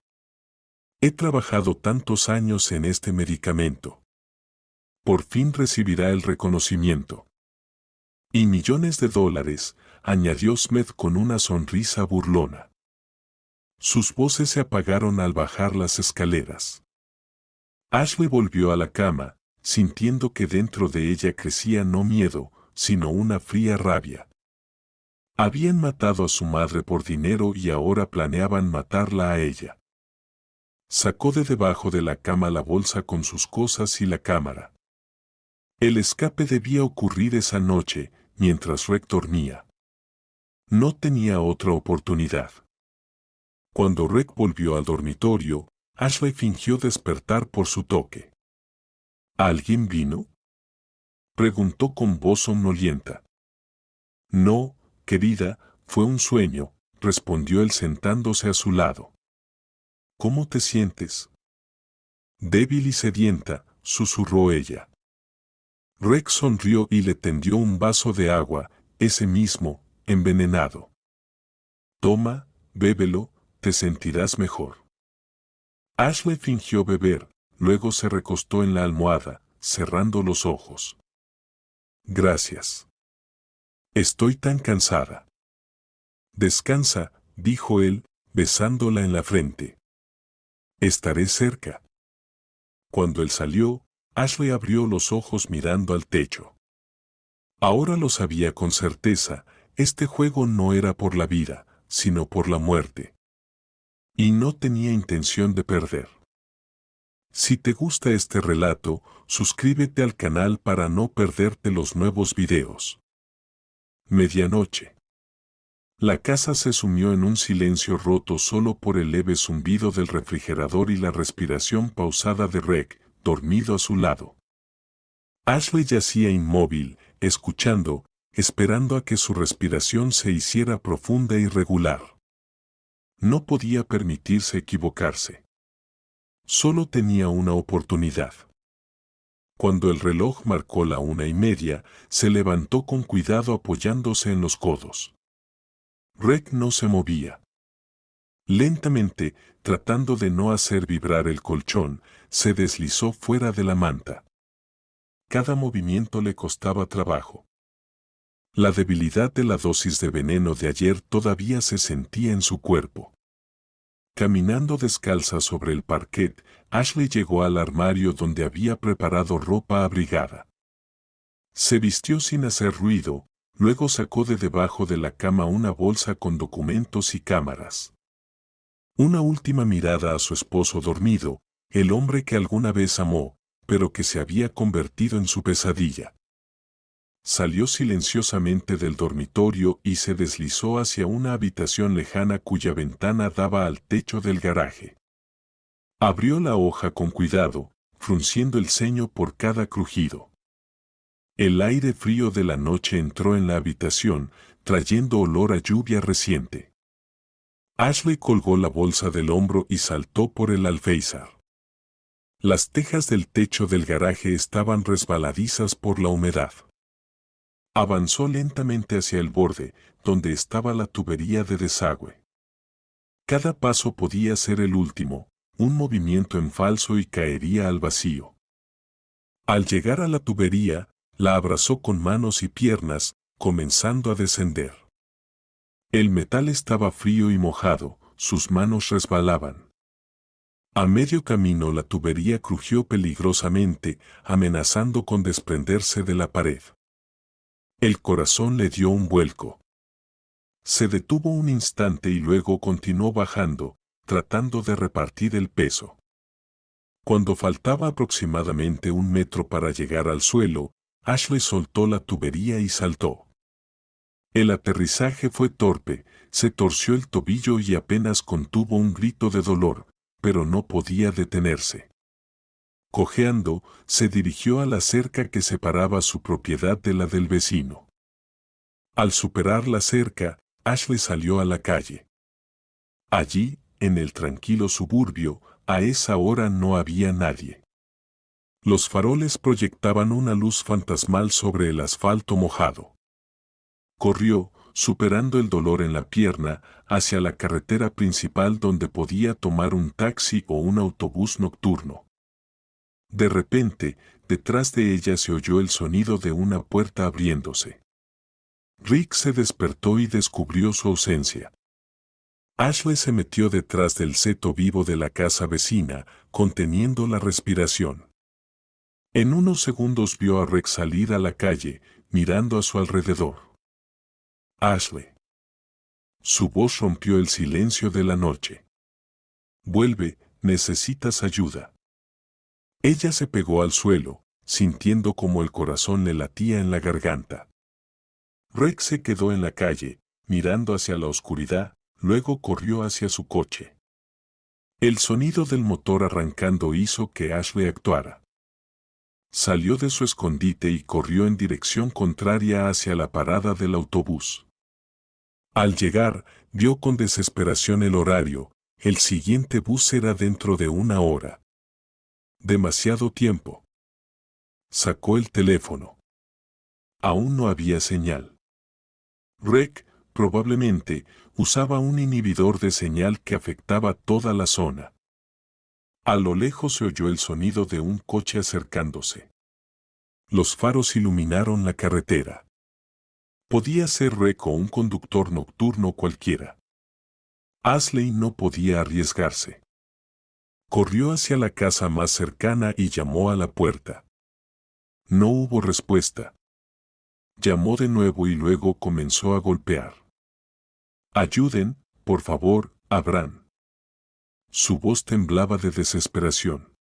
He trabajado tantos años en este medicamento. Por fin recibirá el reconocimiento. Y millones de dólares, añadió Smith con una sonrisa burlona. Sus voces se apagaron al bajar las escaleras. Ashley volvió a la cama, sintiendo que dentro de ella crecía no miedo, sino una fría rabia. Habían matado a su madre por dinero y ahora planeaban matarla a ella. Sacó de debajo de la cama la bolsa con sus cosas y la cámara. El escape debía ocurrir esa noche, mientras Reg dormía. No tenía otra oportunidad. Cuando Reg volvió al dormitorio, Ashley fingió despertar por su toque. ¿Alguien vino?, preguntó con voz somnolienta. No, querida, fue un sueño, respondió él sentándose a su lado. ¿Cómo te sientes? Débil y sedienta, susurró ella. Reg sonrió y le tendió un vaso de agua, ese mismo, envenenado. Toma, bébelo, te sentirás mejor. Ashley fingió beber, luego se recostó en la almohada, cerrando los ojos. Gracias. Estoy tan cansada. Descansa, dijo él, besándola en la frente. Estaré cerca. Cuando él salió, Ashley abrió los ojos mirando al techo. Ahora lo sabía con certeza, este juego no era por la vida, sino por la muerte. Y no tenía intención de perder. Si te gusta este relato, suscríbete al canal para no perderte los nuevos videos. Medianoche. La casa se sumió en un silencio roto solo por el leve zumbido del refrigerador y la respiración pausada de Reg, dormido a su lado. Ashley yacía inmóvil, escuchando, esperando a que su respiración se hiciera profunda y regular. No podía permitirse equivocarse. Solo tenía una oportunidad. Cuando el reloj marcó la 1:30, se levantó con cuidado apoyándose en los codos. Reg no se movía. Lentamente, tratando de no hacer vibrar el colchón, se deslizó fuera de la manta. Cada movimiento le costaba trabajo. La debilidad de la dosis de veneno de ayer todavía se sentía en su cuerpo. Caminando descalza sobre el parquet, Ashley llegó al armario donde había preparado ropa abrigada. Se vistió sin hacer ruido, luego sacó de debajo de la cama una bolsa con documentos y cámaras. Una última mirada a su esposo dormido, el hombre que alguna vez amó, pero que se había convertido en su pesadilla. Salió silenciosamente del dormitorio y se deslizó hacia una habitación lejana cuya ventana daba al techo del garaje. Abrió la hoja con cuidado, frunciendo el ceño por cada crujido. El aire frío de la noche entró en la habitación, trayendo olor a lluvia reciente. Ashley colgó la bolsa del hombro y saltó por el alféizar. Las tejas del techo del garaje estaban resbaladizas por la humedad. Avanzó lentamente hacia el borde, donde estaba la tubería de desagüe. Cada paso podía ser el último, un movimiento en falso y caería al vacío. Al llegar a la tubería, la abrazó con manos y piernas, comenzando a descender. El metal estaba frío y mojado, sus manos resbalaban. A medio camino la tubería crujió peligrosamente, amenazando con desprenderse de la pared. El corazón le dio un vuelco. Se detuvo un instante y luego continuó bajando, tratando de repartir el peso. Cuando faltaba aproximadamente 1 metro para llegar al suelo, Ashley soltó la tubería y saltó. El aterrizaje fue torpe, se torció el tobillo y apenas contuvo un grito de dolor, pero no podía detenerse. Cojeando, se dirigió a la cerca que separaba su propiedad de la del vecino. Al superar la cerca, Ashley salió a la calle. Allí, en el tranquilo suburbio, a esa hora no había nadie. Los faroles proyectaban una luz fantasmal sobre el asfalto mojado. Corrió, superando el dolor en la pierna, hacia la carretera principal donde podía tomar un taxi o un autobús nocturno. De repente, detrás de ella se oyó el sonido de una puerta abriéndose. Rick se despertó y descubrió su ausencia. Ashley se metió detrás del seto vivo de la casa vecina, conteniendo la respiración. En unos segundos vio a Rick salir a la calle, mirando a su alrededor. Ashley. Su voz rompió el silencio de la noche. Vuelve, necesitas ayuda. Ella se pegó al suelo, sintiendo como el corazón le latía en la garganta. Rick se quedó en la calle, mirando hacia la oscuridad, luego corrió hacia su coche. El sonido del motor arrancando hizo que Ashley actuara. Salió de su escondite y corrió en dirección contraria hacia la parada del autobús. Al llegar, vio con desesperación el horario, el siguiente bus era dentro de 1 hora. Demasiado tiempo. Sacó el teléfono. Aún no había señal. Rick, probablemente, usaba un inhibidor de señal que afectaba toda la zona. A lo lejos se oyó el sonido de un coche acercándose. Los faros iluminaron la carretera. Podía ser Rick o un conductor nocturno cualquiera. Ashley no podía arriesgarse. Corrió hacia la casa más cercana y llamó a la puerta. No hubo respuesta. Llamó de nuevo y luego comenzó a golpear. «Ayuden, por favor, abran». Su voz temblaba de desesperación.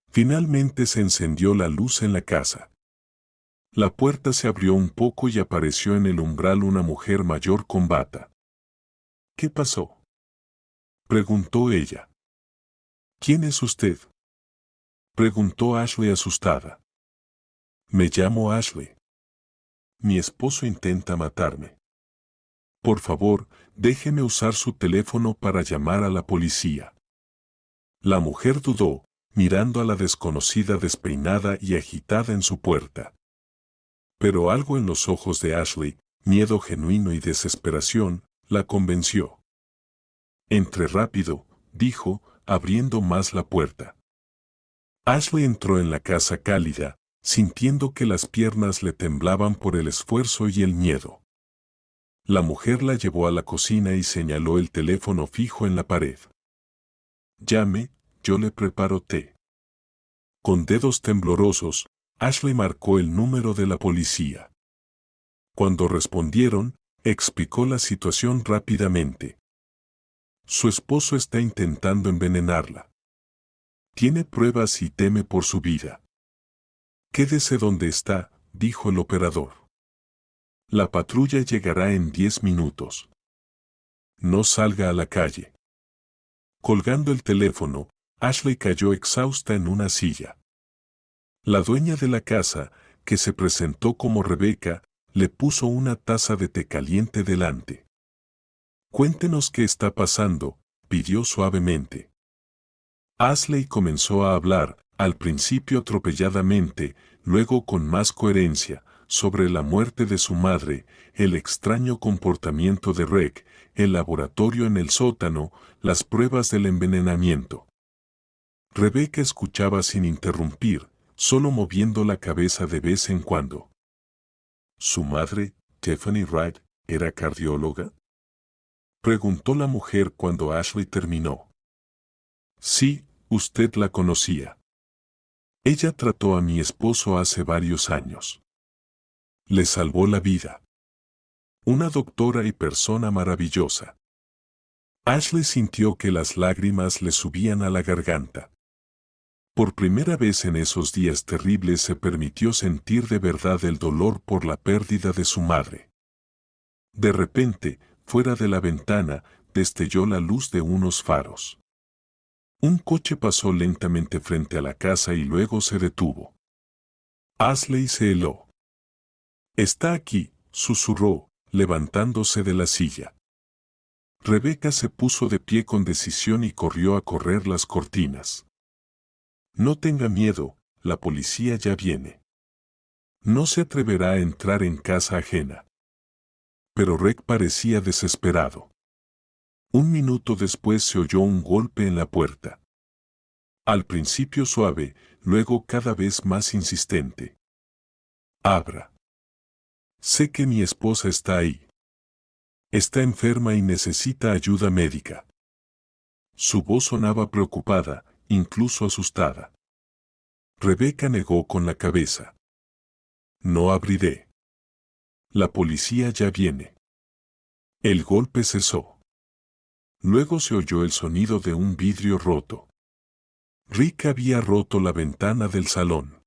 Finalmente se encendió la luz en la casa. La puerta se abrió un poco y apareció en el umbral una mujer mayor con bata. «¿Qué pasó?», preguntó ella. «¿Quién es usted?», preguntó Ashley asustada. «Me llamo Ashley. Mi esposo intenta matarme. Por favor, déjeme usar su teléfono para llamar a la policía». La mujer dudó, mirando a la desconocida despeinada y agitada en su puerta. Pero algo en los ojos de Ashley, miedo genuino y desesperación, la convenció. «Entre rápido», dijo, abriendo más la puerta. Ashley entró en la casa cálida, sintiendo que las piernas le temblaban por el esfuerzo y el miedo. La mujer la llevó a la cocina y señaló el teléfono fijo en la pared. «Llame, yo le preparo té». Con dedos temblorosos, Ashley marcó el número de la policía. Cuando respondieron, explicó la situación rápidamente. Su esposo está intentando envenenarla. Tiene pruebas y teme por su vida. «Quédese donde está», dijo el operador. «La patrulla llegará en 10 minutos. No salga a la calle». Colgando el teléfono, Ashley cayó exhausta en una silla. La dueña de la casa, que se presentó como Rebecca, le puso una taza de té caliente delante. «Cuéntenos qué está pasando», pidió suavemente. Ashley comenzó a hablar, al principio atropelladamente, luego con más coherencia, sobre la muerte de su madre, el extraño comportamiento de Rick, el laboratorio en el sótano, las pruebas del envenenamiento. Rebecca escuchaba sin interrumpir, solo moviendo la cabeza de vez en cuando. ¿Su madre, Tiffany Wright, era cardióloga?, preguntó la mujer cuando Ashley terminó. «Sí, usted la conocía. Ella trató a mi esposo hace varios años. Le salvó la vida. Una doctora y persona maravillosa». Ashley sintió que las lágrimas le subían a la garganta. Por primera vez en esos días terribles se permitió sentir de verdad el dolor por la pérdida de su madre. De repente, fuera de la ventana, destelló la luz de unos faros. Un coche pasó lentamente frente a la casa y luego se detuvo. Ashley se heló. «Está aquí», susurró, levantándose de la silla. Rebecca se puso de pie con decisión y corrió a correr las cortinas. «No tenga miedo, la policía ya viene. No se atreverá a entrar en casa ajena». Pero Reg parecía desesperado. Un minuto después se oyó un golpe en la puerta. Al principio suave, luego cada vez más insistente. «Abra. Sé que mi esposa está ahí. Está enferma y necesita ayuda médica». Su voz sonaba preocupada, incluso asustada. Rebecca negó con la cabeza. «No abriré. La policía ya viene». El golpe cesó. Luego se oyó el sonido de un vidrio roto. Rick había roto la ventana del salón.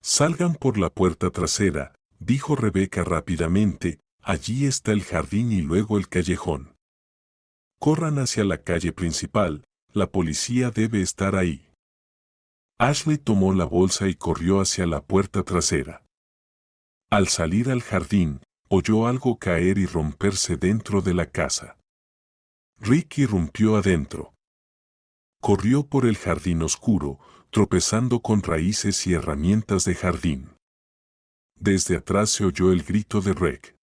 «Salgan por la puerta trasera», dijo Rebecca rápidamente, «allí está el jardín y luego el callejón. Corran hacia la calle principal, la policía debe estar ahí». Ashley tomó la bolsa y corrió hacia la puerta trasera. Al salir al jardín, oyó algo caer y romperse dentro de la casa. Rick irrumpió adentro. Corrió por el jardín oscuro, tropezando con raíces y herramientas de jardín. Desde atrás se oyó el grito de Reg.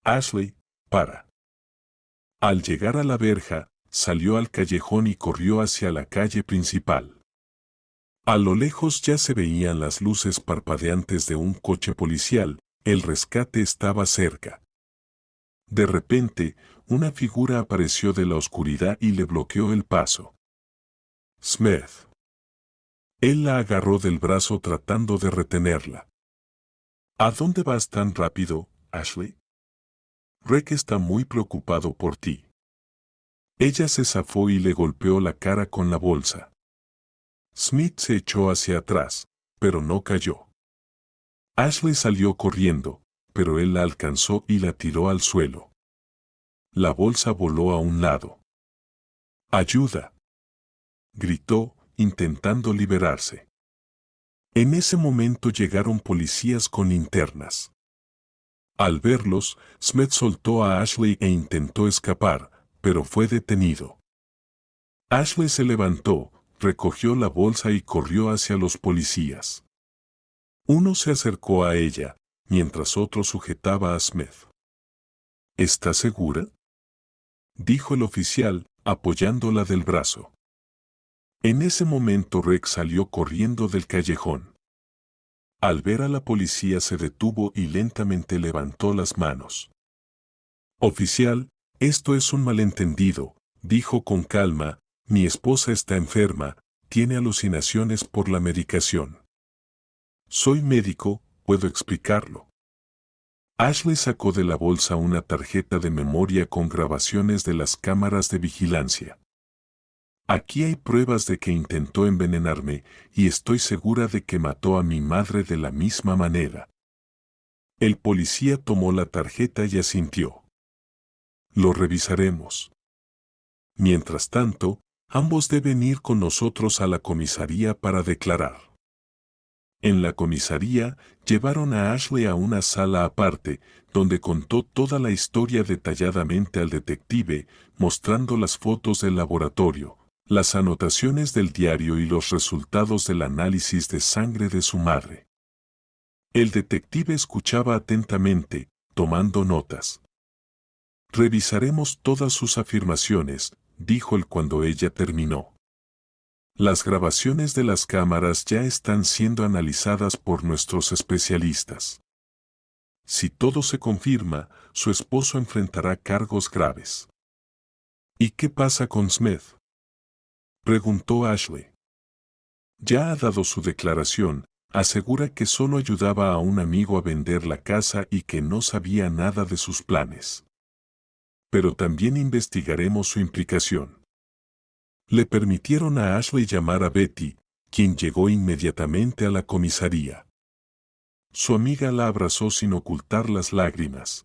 «Ashley, para». Al llegar a la verja, salió al callejón y corrió hacia la calle principal. A lo lejos ya se veían las luces parpadeantes de un coche policial, el rescate estaba cerca. De repente, una figura apareció de la oscuridad y le bloqueó el paso. Smith. Él la agarró del brazo tratando de retenerla. «¿A dónde vas tan rápido, Ashley? Reg está muy preocupado por ti». Ella se zafó y le golpeó la cara con la bolsa. Smith se echó hacia atrás, pero no cayó. Ashley salió corriendo, pero él la alcanzó y la tiró al suelo. La bolsa voló a un lado. «¡Ayuda!», gritó, intentando liberarse. En ese momento llegaron policías con linternas. Al verlos, Smith soltó a Ashley e intentó escapar, pero fue detenido. Ashley se levantó, recogió la bolsa y corrió hacia los policías. Uno se acercó a ella, mientras otro sujetaba a Smith. «¿Está segura?», dijo el oficial, apoyándola del brazo. En ese momento Reg salió corriendo del callejón. Al ver a la policía se detuvo y lentamente levantó las manos. «Oficial, esto es un malentendido», dijo con calma, «mi esposa está enferma, tiene alucinaciones por la medicación. Soy médico, puedo explicarlo». Ashley sacó de la bolsa una tarjeta de memoria con grabaciones de las cámaras de vigilancia. «Aquí hay pruebas de que intentó envenenarme y estoy segura de que mató a mi madre de la misma manera». El policía tomó la tarjeta y asintió. «Lo revisaremos. Mientras tanto, ambos deben ir con nosotros a la comisaría para declarar». En la comisaría, llevaron a Ashley a una sala aparte, donde contó toda la historia detalladamente al detective, mostrando las fotos del laboratorio, las anotaciones del diario y los resultados del análisis de sangre de su madre. El detective escuchaba atentamente, tomando notas. «Revisaremos todas sus afirmaciones», dijo él cuando ella terminó. «Las grabaciones de las cámaras ya están siendo analizadas por nuestros especialistas. Si todo se confirma, su esposo enfrentará cargos graves». «¿Y qué pasa con Smith?», preguntó Ashley. «Ya ha dado su declaración, asegura que solo ayudaba a un amigo a vender la casa y que no sabía nada de sus planes. Pero también investigaremos su implicación». Le permitieron a Ashley llamar a Betty, quien llegó inmediatamente a la comisaría. Su amiga la abrazó sin ocultar las lágrimas.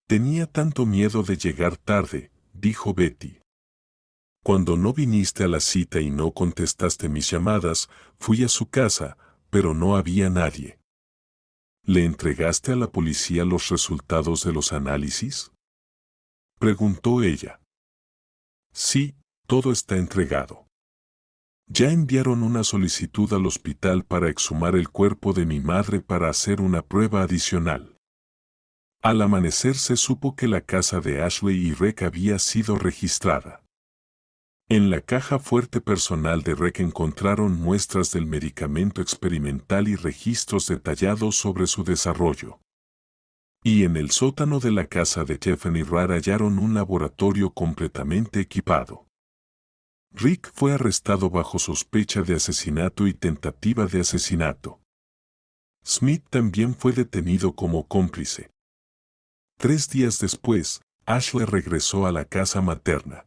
«Tenía tanto miedo de llegar tarde», dijo Betty. Cuando no viniste a la cita y no contestaste mis llamadas, fui a su casa, pero no había nadie. ¿Le entregaste a la policía los resultados de los análisis?, preguntó ella. Sí, todo está entregado. Ya enviaron una solicitud al hospital para exhumar el cuerpo de mi madre para hacer una prueba adicional. Al amanecer se supo que la casa de Ashley y Rick había sido registrada. En la caja fuerte personal de Rick encontraron muestras del medicamento experimental y registros detallados sobre su desarrollo. Y en el sótano de la casa de Tiffany Rad hallaron un laboratorio completamente equipado. Rick fue arrestado bajo sospecha de asesinato y tentativa de asesinato. Smith también fue detenido como cómplice. 3 días después, Ashley regresó a la casa materna.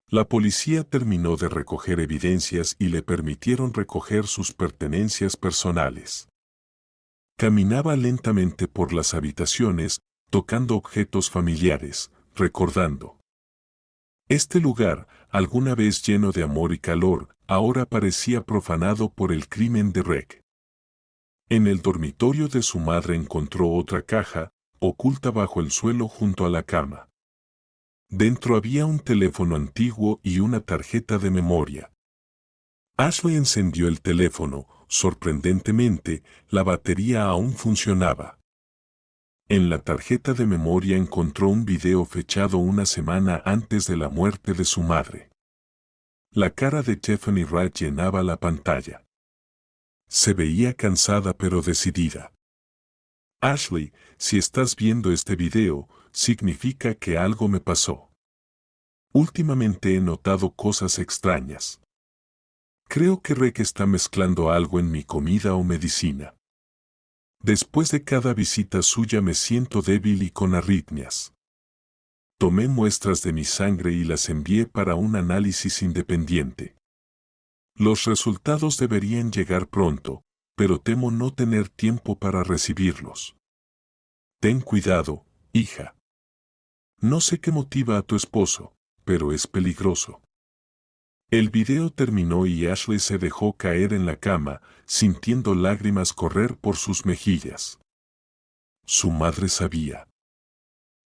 La policía terminó de recoger evidencias y le permitieron recoger sus pertenencias personales. Caminaba lentamente por las habitaciones, tocando objetos familiares, recordando. Este lugar, alguna vez lleno de amor y calor, ahora parecía profanado por el crimen de Rick. En el dormitorio de su madre encontró otra caja, oculta bajo el suelo junto a la cama. Dentro había un teléfono antiguo y una tarjeta de memoria. Ashley encendió el teléfono. Sorprendentemente, la batería aún funcionaba. En la tarjeta de memoria encontró un video fechado una semana antes de la muerte de su madre. La cara de Tiffany Rad llenaba la pantalla. Se veía cansada pero decidida. Ashley, si estás viendo este video, significa que algo me pasó. Últimamente he notado cosas extrañas. Creo que Rick está mezclando algo en mi comida o medicina. Después de cada visita suya me siento débil y con arritmias. Tomé muestras de mi sangre y las envié para un análisis independiente. Los resultados deberían llegar pronto, pero temo no tener tiempo para recibirlos. Ten cuidado, hija. No sé qué motiva a tu esposo, pero es peligroso. El video terminó y Ashley se dejó caer en la cama, sintiendo lágrimas correr por sus mejillas. Su madre sabía.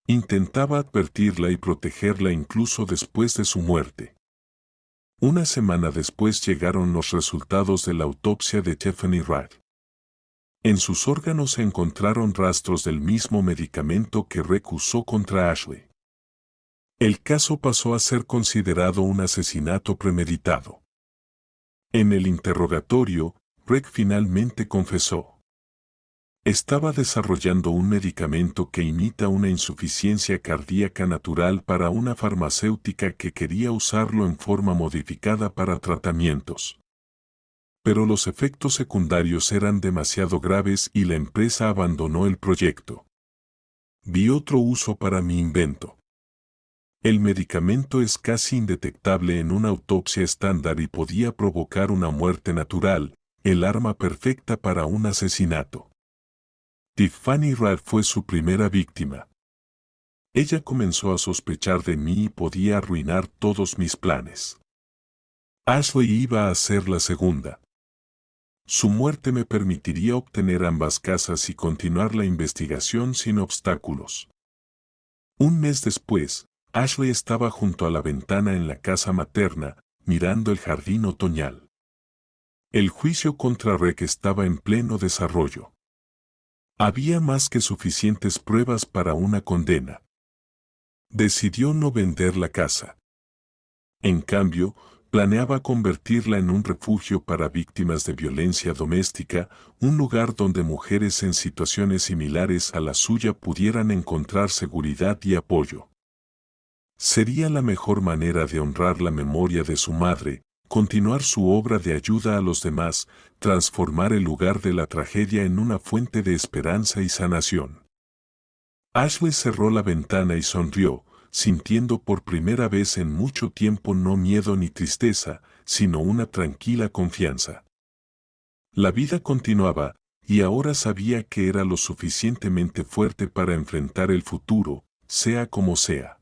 Intentaba advertirla y protegerla incluso después de su muerte. Una semana después llegaron los resultados de la autopsia de Tiffany Rad. En sus órganos se encontraron rastros del mismo medicamento que Rick usó contra Ashley. El caso pasó a ser considerado un asesinato premeditado. En el interrogatorio, Rick finalmente confesó. Estaba desarrollando un medicamento que imita una insuficiencia cardíaca natural para una farmacéutica que quería usarlo en forma modificada para tratamientos. Pero los efectos secundarios eran demasiado graves y la empresa abandonó el proyecto. Vi otro uso para mi invento. El medicamento es casi indetectable en una autopsia estándar y podía provocar una muerte natural, el arma perfecta para un asesinato. Tiffany Rad fue su primera víctima. Ella comenzó a sospechar de mí y podía arruinar todos mis planes. Ashley iba a ser la segunda. Su muerte me permitiría obtener ambas casas y continuar la investigación sin obstáculos. Un mes después, Ashley estaba junto a la ventana en la casa materna, mirando el jardín otoñal. El juicio contra Rick estaba en pleno desarrollo. Había más que suficientes pruebas para una condena. Decidió no vender la casa. En cambio, planeaba convertirla en un refugio para víctimas de violencia doméstica, un lugar donde mujeres en situaciones similares a la suya pudieran encontrar seguridad y apoyo. Sería la mejor manera de honrar la memoria de su madre, continuar su obra de ayuda a los demás, transformar el lugar de la tragedia en una fuente de esperanza y sanación. Ashley cerró la ventana y sonrió, sintiendo por primera vez en mucho tiempo no miedo ni tristeza, sino una tranquila confianza. La vida continuaba, y ahora sabía que era lo suficientemente fuerte para enfrentar el futuro, sea como sea.